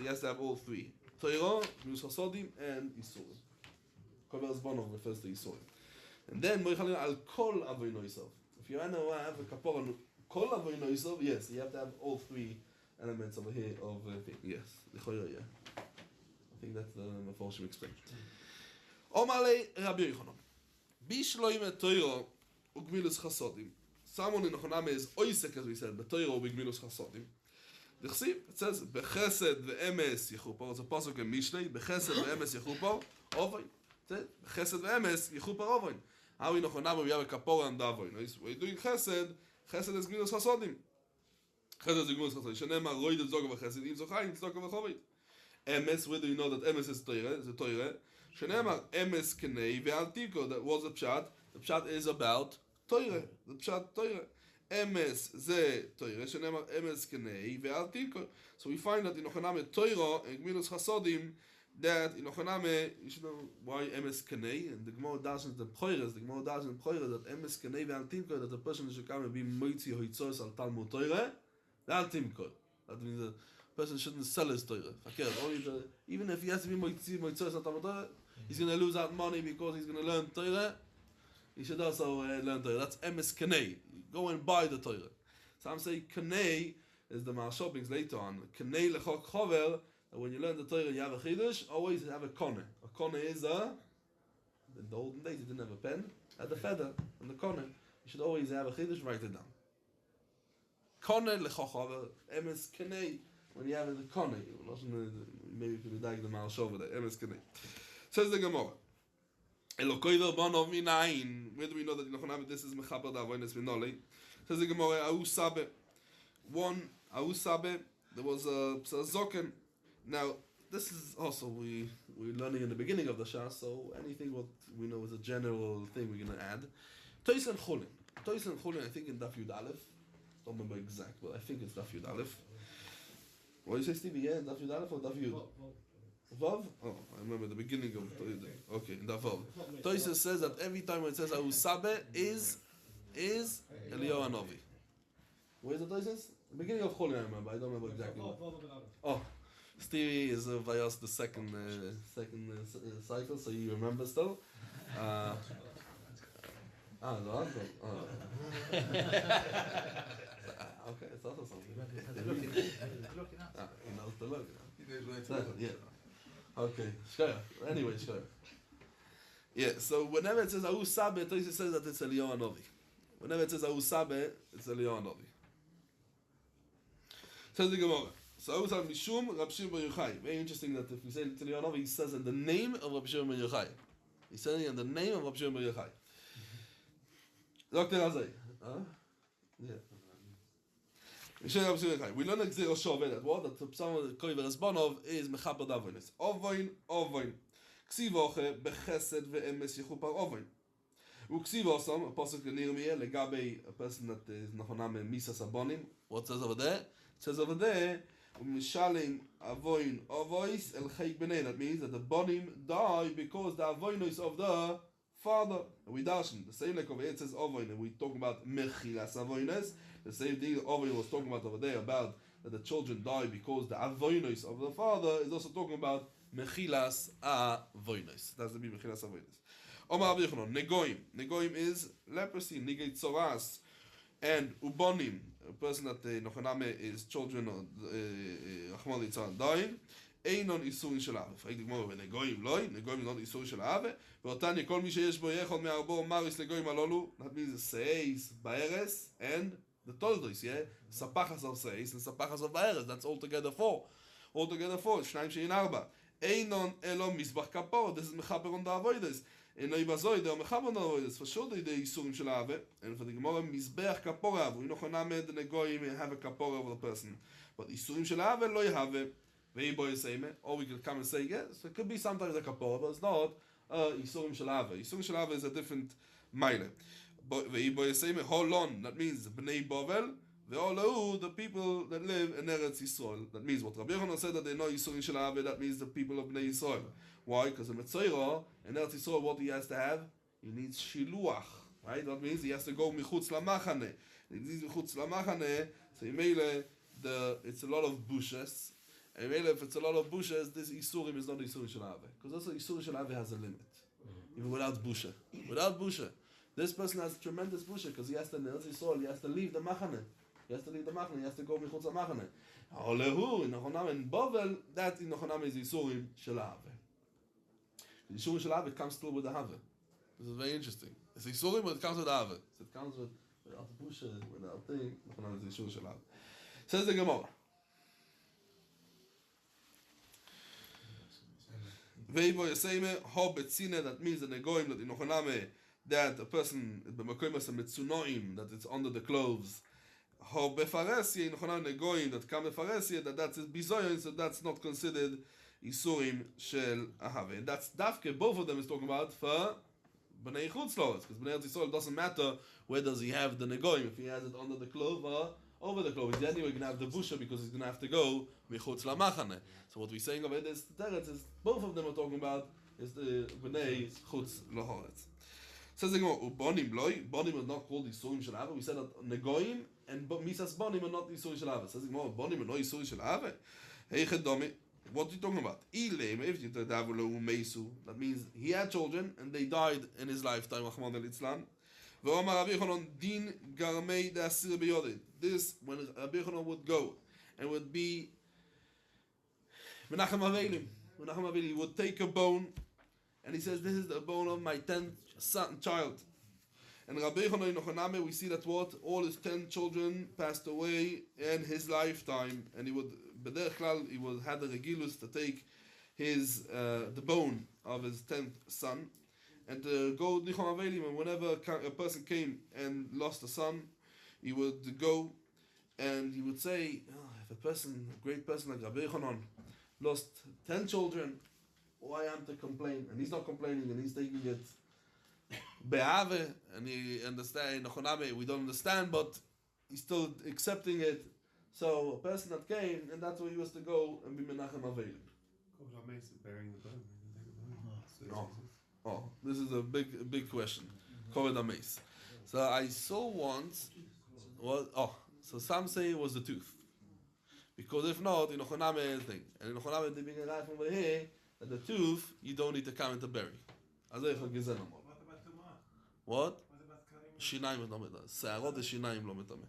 he has to have all three. Torah, Gemilos Chasodim, and Yisurim. Kovel Zbonov refers to Yisurim. And then Moichalin al Kol Avoin Noisav. If you want to have a kapor Kol avoinoisav, yes, you have to have all three elements over here of thing. Yes, the choyer, yeah. I think that's the Mephoshim explained. Omale Rabbi Yochanan. Bishloime Torah ugmilus chasodim. Someone in Nochaname is oisek, as we said, but Torah ugmilus chasodim. The Chsiv, it says, Bechesed ve'emes yichupar. It's a pasuk in Mishlei. Bechesed ve'emes yichupar ovay. It says, Bechesed ve'emes yichupar ovay. How in Nochaname we have a kapora and davoy. We're doing chesed. Chesed is gmilos chasodim. Chesed is gmilos chasodim. Shenemar roid zog v'chesed im zochayim tzedakah v'chovit. Emes, where do you know that emes is Torah? It's a Torah. Shenemar emes kenei ve'al tiko. That was the pshat. The pshat is about Torah. The pshat Torah. Emes ze Torah. Shenemar emes kenei ve'al tiko. So we find that in Nochaname Torah and gmilos chasodim. That in Nochaname, you should know why emes kenei, and the Gemara does in the Proires, that emes kenei ve'al timko, that the person should come and be moitzi hoitzos al Talmud Torah, ve'al timko. That means the person shouldn't sell his Torah. Even if he has to be moitzi hoitzos al Talmud Torah, he's going to lose out money because he's going to learn Torah. He should also learn Torah. That's emes kenei. Go and buy the Torah. Some say kenei is the Masechet brings later on. Kenei lechok chover. When you learn the Torah, you have a chidush. Always have a kone. A kone is in the olden days, you didn't have a pen. Had a feather and the kone. You should always have a chidush. Write it down. Kone lechochaver emes kenei. When you have the kone, maybe you could be the Masechet over there. Emes kenei. Says the Gemara. Elokoiver banov minayin. Where do we know that this is mechaber davonis minoli? Says the Gemara. Ahu sabe. One ahu sabe. There was a zoken. Now, this is also, we're learning in the beginning of the Shas, so anything what we know is a general thing we're going to add. Tois and Chulin. Tois and Chulin, I think in Daf Yud Aleph. Don't remember exact, but I think it's Daf Yud Aleph. What do you say, Stevie? Yeah, Daf Yud Aleph or Daf Yud? Vav? Oh, I remember the beginning of Tois. Okay, in Daf Vav. Tois says that every time when it says Ahu Sabe is Eliyahu Hanavi. Where's the Tois? The beginning of Chulin, I remember. I don't remember exactly. Oh. Stevie is via the second cycle, so you remember still. No, okay, it's also something. He knows the look. Yeah. Okay, sure. Anyway, sure. Yeah. So whenever it says Ahu Sabe, it says that it's Eliyahu Hanavi. Whenever it says Ahu Sabe, it's Eliyahu Hanavi. Says the Gemara. So I was on Mishum Rab Shimon Bar Yochai. Very interesting that if we say to Eliyahu Hanavi, he says in the name of Rab Shimon Bar Yochai. He's saying in the name of Rab Shimon Bar Yochai. Dr. Azay. Yeah. We learn a Gzera Shoveh that what? That someone that Koiver Esbanov is Mechaber Davonis. Ovoin. Ksivoche Bechesed ve'emes Yechupar Ovoin. Uksivosam, a pasuk in Nehemiah, legabe a person that is Nahonam Misa Sabonim. What says over there? It says over there, Mishalim Avoin Ovois El Cheik B'nei. That means that the Bonim die because the Avoinos of the father. And we darshan the same like over here. It says Avoin, and we talk about Mechilas Avoinos. The same thing Avoin was talking about over there about that the children die because the Avoinos of the father is also talking about Mechilas Avoinos. That's the meaning Mechilas Avoinos. Omar Rabbi Yochanan, Negoim. Negoim is leprosy, Nigei Tzoras, and Ubonim, a person that Nochaname is children of Rachmana litzlan dying. אינון איסורים של האווה. פרק דגמור, ונגויים לא, נגויים לא איסורים של האווה, ואותניה כל מי שיש בו יחוד מהרבו מריס לגויים הלולו, that means seis, baeres, and the toldos, yeah? ספחס of seis and ספחס of baeres, that's altogether four. altogether four, שניים שאין ארבע. אינון אלו מזבח כפור, this is מחבר on the avoiders. אינו יבזוי, דו מחבר on the avoiders, for sure they איסורים של האווה, and for the Gemara, מזבח כפור האווה, we know the negoyim have a kapor over the person, but isurim shel have lo yahave veiboy seime, or we could come and say yes, it could be sometimes a kapor, but it's not isurim shel have. Isurim shel have is a different mile. But veiboy seime holon, that means bnei bovel, ve'olu the people that live in Eretz Yisrael. That means what Rabbi Yochanan said that they know isurim shel have. That means the people of Bnei Yisrael. Why? Because the Metzora in Eretz Yisrael, what he has to have, he needs shiluach. Right? That means he has to go michutz lamachane. He needs michutz lamachane. So it's a lot of bushes. And if it's a lot of bushes, this isurim is not isurim shel ave. Because also isurim shel ave has a limit. Even without busha. Without busha. This person has tremendous busha because he has to leave the machane. He has to leave the machane. He has to go michutz lamachane. Olehu in Nochonam and Bovel, that in Nochonam is isurim shel ave. The isurim shel ave comes still with the have. This is very interesting. It's isurim, but it comes with ave. So it comes without busha, without thing. Nochonam is isurim shel ave. Says the Gemara. Veivo Yeseme Ho Betzine, that means that Negoim, that in Ochoname, that a person, B'makoimas Metzunoim, that it's under the clothes. Ho Befaresia, in Ochoname Negoim, that come Befaresia, that that's Bizoyon, so that's not considered Isurim Shel Ahave. And that's Dafke, both of them is talking about for B'nei Chutzlos, because B'nei Yisrael doesn't matter where does he have the Negoim, if he has it under the clothes or over the clothes. Then we're going to have the busha because he's going to have to go michutz lamachane. So what we're saying over this teretz is both of them are talking about is the bnei chutz lahoretz. Says the Gemara, bonim loy, bonim are not called isurim shel ave. We said that negoim and misas bonim are not isurim shel ave. Says the Gemara, bonim are not isurim shel ave. Hey chedomi, what are you talking about? Ilem, if you tadavulo umeisu, that means he had children and they died in his lifetime. Rahman al-Itzlan. This, when Rabbi Yochanan would go and would be Menachem Avelim, he would take a bone and he says, this is the bone of my 10th child. And Rabbi Yochanan in Ochoname, we see that what? All his 10 children passed away in his lifetime, and he would, B'derech Klal, he would had the regilus to take his the bone of his 10th son, and go Nichon Avelim, and whenever a person came and lost a son, he would go and he would say, if a great person like Rabbi Yochanan lost 10 children, why am I to complain? And he's not complaining, and he's taking it be'ave, and he understand, we don't understand, but he's still accepting it. So a person that came, and that's where he was to go and be Menachem Avelim. Bearing the bone. Oh, this is a big question. Koved Ames. So I saw once, so some say it was the tooth. Because if not, in Ochoname thing. And in Ochoname they bring a life over here, that the tooth, you don't need to come into bury. What about Tumah? What? Shinaim is not metame. Se'arot is shinaim lo metame.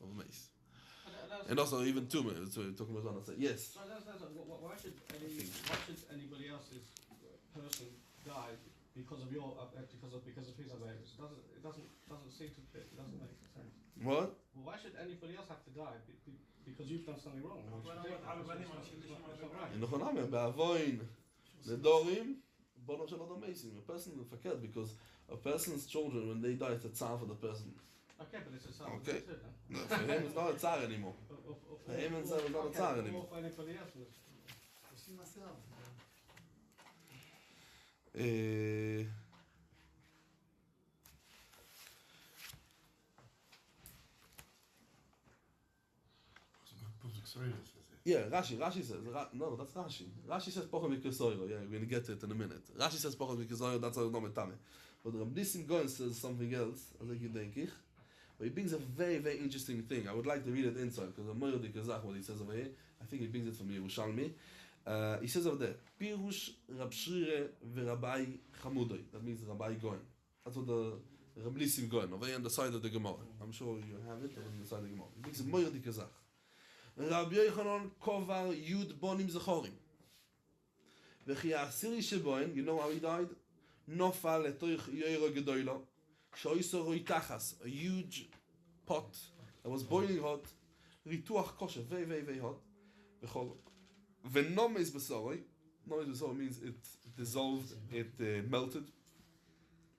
Of mace. And also even tumah, so we're talking about one. Yes. So why should anybody else's person die because of your because of his awareness? It doesn't seem to fit. It doesn't make sense. What? Well, why should anybody else have to die because you've done something wrong? In Ochoname, be'avoin nedorim bono shel adam meisim. A person is fakir because a person's children, when they die, it's a tzar for the person. Okay, but it's a tzar. Okay. No, for him, it's not a tzar anymore. For him, it's not a tzar anymore. For anybody else. Yeah, Rashi says, no, that's Rashi. Rashi says Pochon V'Kesoiro, yeah, we're going to get to it in a minute. Rashi says Pochon V'Kesoiro, that's not metame. But Rab Nissim Goen says something else, but he brings a very, very interesting thing. I would like to read it inside, because I'm more Kazakh what he says over here. I think he brings it from Yerushalmi. He says over there, Pirush Rab Shire V'Rabbi Chamudoi. That means Rabbi Goen. That's what the Rab Nissim Goen, over here on the side of the Gemara. I'm sure you have it on the side of the Gemara. He brings a more Kazakh. Rabbi Yochanan kovar yud bonim zechorim. V'chi asiri sheboin, you know how he died? Nofal letoich yoyro gedoylo. Shoiso roi tachas, a huge pot that was boiling hot. Rituach kosher, very hot. V'chol. V'nomes besoroi. Nomes besoroi means it dissolved, it melted.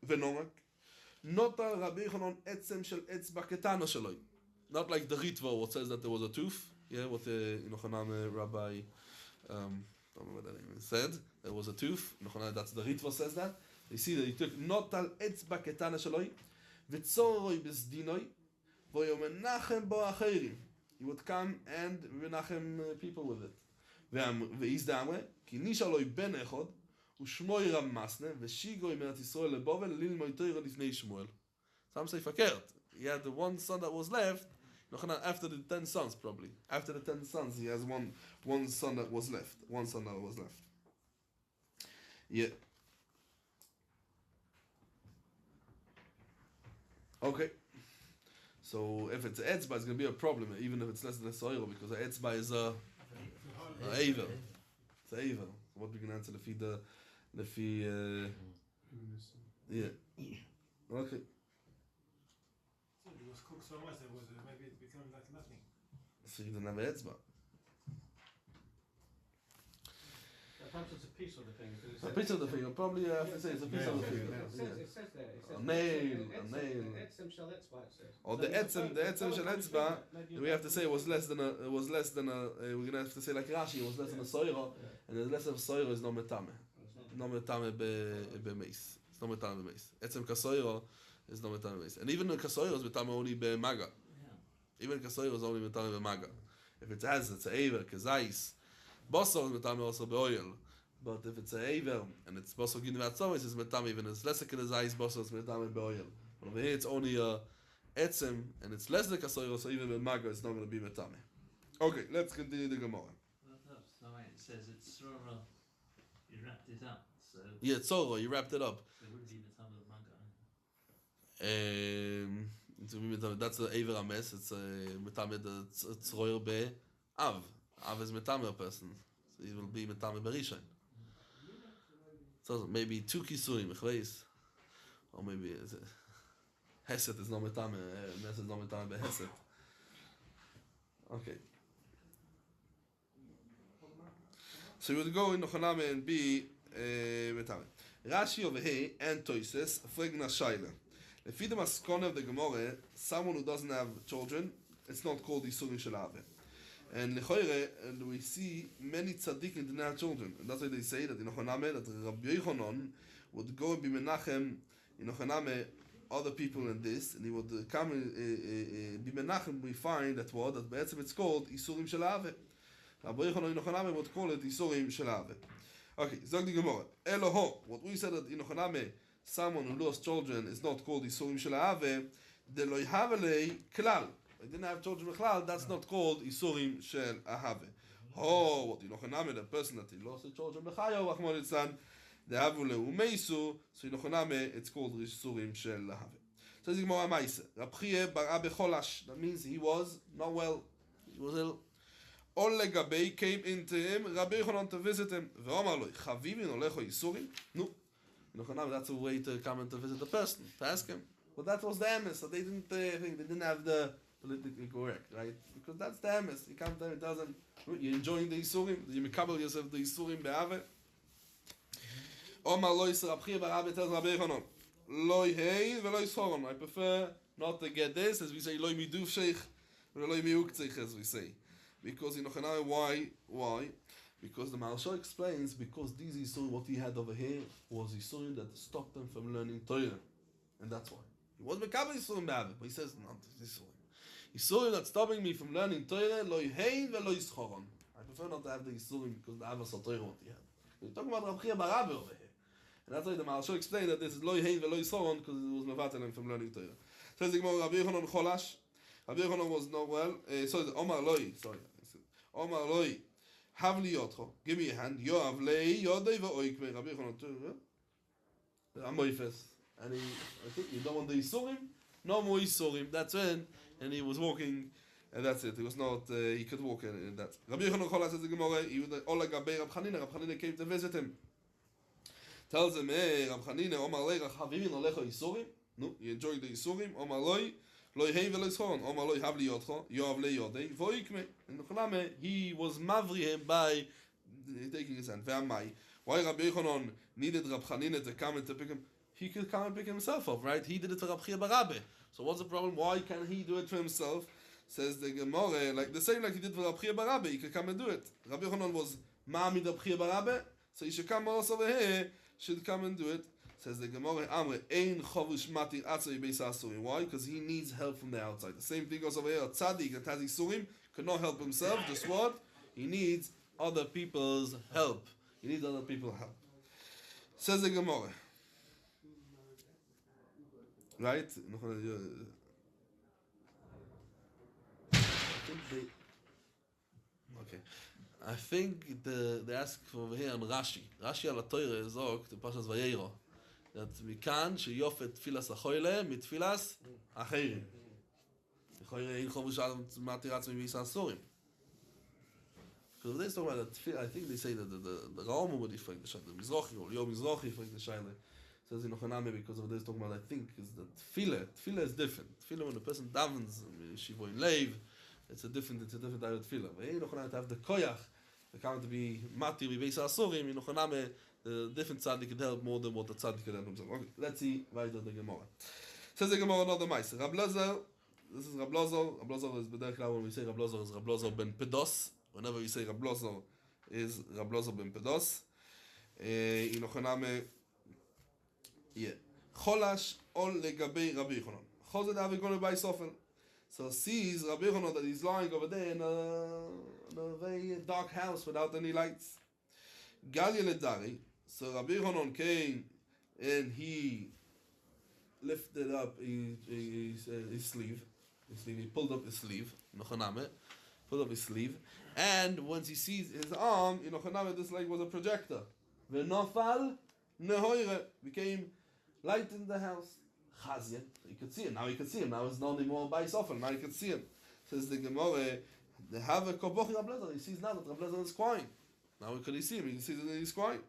V'nomak. Nota Rabbi Yochanan etzem shel etzba ketana sheloi. Not like the Ritva, what says that there was a tooth. Yeah, what Yochanan Rabbi, don't know what that name is, said. There was a tooth. Yochanan, that's the Ritva says that. You see that he took notal etzba ketana sheloi, v'tzoroi bezdinoi, v'yomenachem bo acherim. He would come and menachem people with it. Ve'is damre, ki nishaloi ben echod, u'shmoi ram masne, v'shigoi merat Yisrael lebovel, lilmoi teira lifnei Shmuel. Some say fakert. He had the one son that was left. After the 10 sons, probably. After the 10 sons, he has one son that was left. One son that was left. Yeah. Okay. So if it's etzba, it's going to be a problem, even if it's less than a soil, because an etzba is a aver. It's an aver. What we can answer the yeah. Okay. So it was cooked so much that maybe it became like nothing. So you didn't have etzba. Perhaps it's a piece of the thing. A piece of the finger, probably have to say it's a piece of the finger. It says there. It says A nail. Etzem shel etzba, it says. Or the etzem shel etzba, we have to say it was less than a, we're gonna have to say like Rashi, it was less than a soira, and the less of soira is no metame. No metame bemeis. It's no metame bemeis. Etzem kasoira is no metame bemeis. And even the kasoira is metame only bemaga. Even kasoira is only metame bemaga. If it has, it's a aver, kazais. Basar is metame also beoil. But if it's a aver and it's basar gin vatzomis, it's metame even it's less than kazais basar is metame beoil. But over here it's only a etzem and it's less than kasoira, so even bemaga it's not going to be metame. Okay, let's continue the Gemara. Well, that's the way it says it's Tzora. You wrapped it up, so Yeah, Tzora, you wrapped it up. there would be the time of Manga. That's the Aver Ames. It's metame the Tzroyer be Av. Av is metame a person, so he will be metame berishain. So maybe 2 kisurim, chveis, or maybe Heset is not metame. Mes is not metame beHeset. Okay. So we would go in Nochaname and be metame. Rashi over here and Toises Fregna Shaila. If you maskon of the Gemara, someone who doesn't have children, it's not called Yisurim Shel Ave. And Lechoire, we see many tzaddikim didn't have children, and that's why they say that in Nochaname that Rabbi Yochanan would go and be menachem in Nochaname other people in this, and he would come be menachem. We find that be'etzem it's called Yisurim Shel Ave. Rabbi Yochanan in Nochaname would call it Yisurim Shel Ave. Okay, Zog the Gemara. Eloho, what we said that in Nochaname, someone who lost children is not called Yisurim Shel Ave. De lo yhavelei klal. They didn't have children klal. That's not called Yisurim Shel Ahave. Oh, what in Nochaname, the person that he lost his children b'chayo, Rachmon Litzlan, the Havule umeisu. So in Nochaname, it's called Yisurim Shel Ahave. So the Gemara Maise. Rabchie bar Abe Cholash. That means he was not well. He was ill. Ole Gabei came into him, Rabbi Yochanan to visit him. Ve'omar lo, Chavivin olecho Yisurim? No. That's a way to come and to visit the person, to ask him. But that was the emes, so they didn't think, they didn't have the politically correct, right? Because that's the emes. You come to him, it doesn't, you're enjoying the Yisurim, you mekabel yourself the Yisurim be'ave. Omar lo Yisra Abchir Barabe tells Rabbi Yochanan, Loi hei ve'loi schoron. I prefer not to get this, as we say, Loi miduf sheich, ve'loi miuktzich, as we say. Because in Nochaname, why? Because the Maharsha explains, because these Yisurim, what he had over here, was Yisurim that stopped them from learning Torah. And that's why. He was Mekabel Yisurim Be'ave, but he says, not Yisurim. Yisurim that's stopping me from learning Torah, lo yehein ve'lo yischoron. I prefer not to have the Yisurim, because the Avas of Torah what he had. We're talking about Rabchia Barabe over here. And that's why the Maharsha explained that this is lo yehein ve'lo yischoron, because it was Mevatel them from learning Torah. Says the Gemara, Rabbi Yochanan Cholash. Rabbi Yochanan was not well. Omar Loi, Omar Loi. Havli Yotcho, give me a hand. Yoav lei yodei v'oikme. Rabbi Yochanan, Amoifes, and he, I think you don't want the Yisurim, no more Yisurim. That's when, and he was walking And that's it. It was not, he could walk in that. Rabbi Yochanan Chola says the Gemara, he was Ola Gabei Rab Chanina. Rab Chanina came to visit him. Tells him, hey, Rab Chanina, Omar Lei, Chavirin Alecha Yisurim. No, you enjoyed the Yisurim. Omar Loi, Loi Hei Velo Yishon. Omar Loi, Havli Yotcho, Yoav Le Yodei, Voikme. And Nochaname, he was mavri him by taking his hand. Ve'amai. Why Rabbi Yochanan needed Rab Chanina to come and to pick him? He could come and pick himself up, right? He did it for Rab Chia Barabe. So what's the problem? Why can't he do it for himself? Says the Gemara, like the same like he did for Rab Chia Barabe, he could come and do it. Rabbi Yochanan was Ma'amid Rab Chia Barabe, so he should come also over here, should come and do it. Says the Gemara, Amre, Ein Chovush Matir Atzoi Beis HaSurim. Why? Because he needs help from the outside. The same thing goes over here. A tzaddik that has Isurim could not help himself. Just what? He needs other people's help. He needs other people's help. Says the Gemara. Right? Okay. I think they ask for over here on Rashi. Rashi al Torah sagt, in Parshas Vayero, that מכאן שיופת תפילס החוילה מתפילס אחרים. החוילה אין חובש על מתיר עצמי בישראל סורים. Because they talk about that, I think they say that the Rambam would frag the Shaila, the Mizrahi, or Yom Mizrahi frag the Shaila. Says in Ochaname because of this talking about, I think, is that tefillah is different. Tefillah when a person davens, shivo in leiv, it's a different type of tefillah. But in Ochaname to have the koyach, the come to be matir beis asurim, in Ochaname the different tzaddik could help more than what the tzaddik could help himself. Okay, let's see weiter the Gemara. Says the Gemara another mice. Rab Lazar, this is Rab Lazar. Rab Lazar is b'derech klar when we say Rab Lazar is Rab Lazar ben Pedos. Whenever we say Rab Lazar is Rab Lazar ben Pedos. In Ochaname. Yeah. Cholash ol legabei Rabbi Yochanan. Chozed Avi going by Sofel. So sees Rabbi Yochanan that he's lying over there in a very dark house without any lights. Galia ledari. So Rabbi Yochanan came and he lifted up his sleeve. He pulled up his sleeve. Nochaname. Pulled up his sleeve. And once he sees his arm, in Nochaname, this like was a projector. V'nofal nehoire became light in the house. Chazia. You could see him. Now you could see him. Now it's not anymore by Sofel. Now you can see him. Says the Gemara, they have a koboch in Rab Lazar. He sees now that Rab Lazar is crying. Now could he see him? He can see that he's crying.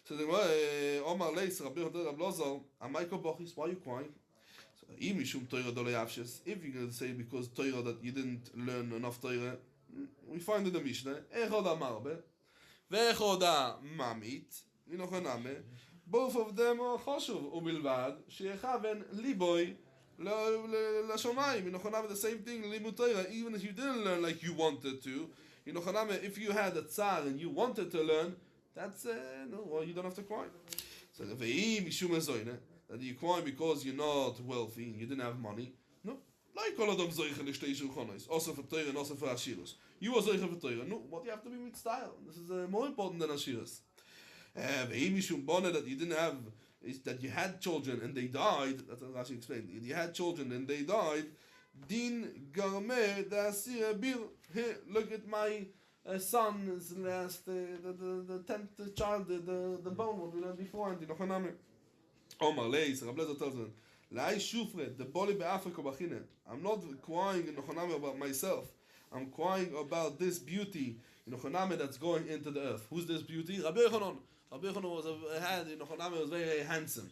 So the Gemara, Omar Leis, Rabbi Yochanan Rab Lazar, Amai kobochis, why are you crying? So, if you're going to say because Torah that you didn't learn enough Torah, we find in the Mishnah, Echod Amarbe, Ve'echod Mamit, Inochaname, both of them are choshuv ubilvad sheyechaven liboy lashomayim. Inochaname the same thing limud Torah. Even if you didn't learn like you wanted to, Inochaname if you had a tsar and you wanted to learn, that's no. Well, you don't have to cry. So the ve'im mishum ezoyne that you cry because you're not wealthy and you didn't have money. No, like all of them zoyche l'shtei shulchanos, also for Torah and also for Ashirus. You are zoyche for Torah. No, what you have to be with style. This is more important than Ashirus. That you didn't have, is that you had children and they died. That's what Rashi explained. You had children and they died. Din garmeh da'asir bir. Here, look at my son's last, the 10th child, the bone what we learned before. And Omar Leis, Rab Lezer tells him, Lai shufre the boli be'afrika b'chine. I'm not crying in Nochaname about myself. I'm crying about this beauty in Nochaname that's going into the earth. Who's this beauty? Rabbi Yochanan. Rabbi Yochanan was very, very handsome.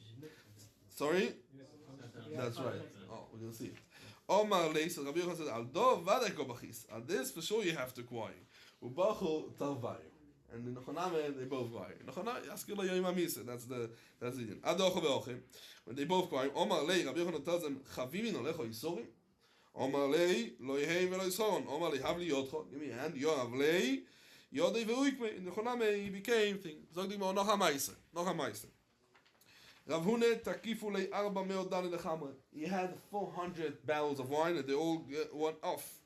Sorry? That's right. Oh, we're going to see it. Omar Leis, Rabbi Yochanan says, Al do vadek obachis. Al this for sure you have to cry. Ubachu tarvayu. And in Nochaname they both cry. Nochaname, Yaskila Yoim Amisa. That's the thing. Adocho ve'ochim. When they both cry, Omar Leis, Rabbi Yochanan tells them, Chavimin olecho yisorim. Omar Lei, lo yehei velo yisoron. Omar Lei, havli yotcho. Give me a hand. Yoav Lei. Yodei ve'uikme. In the Nochaname he became thing. Zog digmo, noch ha-maise. Rav Hune takifu lei 400 dani lechamre. He had 400 barrels of wine and they all went off.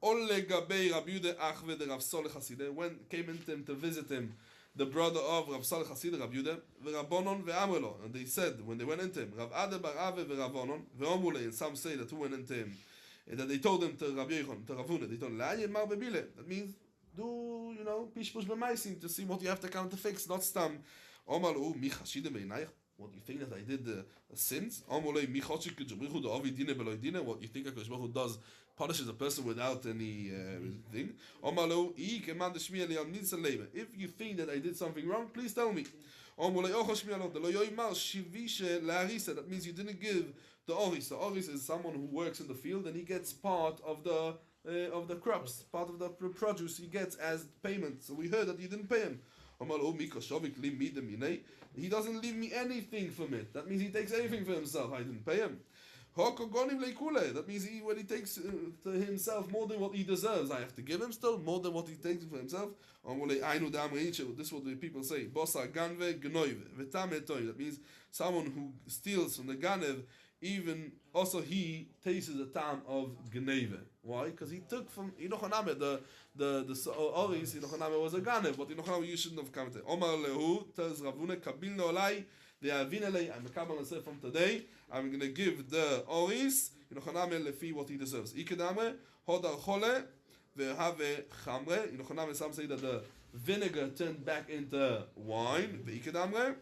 Olle gabei Rabbi Yude achve de Rav Soleh Hasideh. When came into him to visit him, the brother of Rav Soleh Hasideh, Rabbi Yude, ve'Rabbonon ve'amrelo. And they said, when they went into him, Rav Ade bar Ave ve'Rabbonon ve'omule. And some say that who went into him, and that they told him to Rabbi Yochanan, to Rav Hune, they told him, la'ayin mar bebile. That means, do, pish push b'maisim, to see what you have to come to fix, not stam. Omar lu, mi chashide beinayich. what you think that I did the sins? What you think HaKadosh Baruch Hu does, punishes a person without any thing? If you think that I did something wrong, please tell me. That means you didn't give the oris. The oris is someone who works in the field and he gets part of the crops, part of the produce he gets as payment. So we heard that you didn't pay him. He doesn't leave me anything from it. That means he takes everything for himself. I didn't pay him. That means when he takes to himself more than what he deserves, I have to give him still more than what he takes for himself. This is what the people say. That means someone who steals from the ganev, even also he tastes the time of gneve. Why? Because he took from Inochaname the oris. Inochaname was a ganev, but Inochaname you shouldn't have come to. Omar lehu tells Ravuna kabil no alai. I'm a kabbalah myself from today. I'm going to give the oris Inochaname lefi what he deserves. Ikedame hodar chole vehave chamre. Inochaname, some say that the vinegar turned back into wine. Ikedame.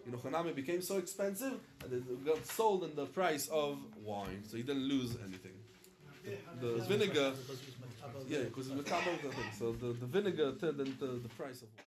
Inochaname became so expensive that it got sold in the price of wine, so he didn't lose anything. The vinegar, yeah, because it's makabel the thing. So the vinegar turned into the price of wine.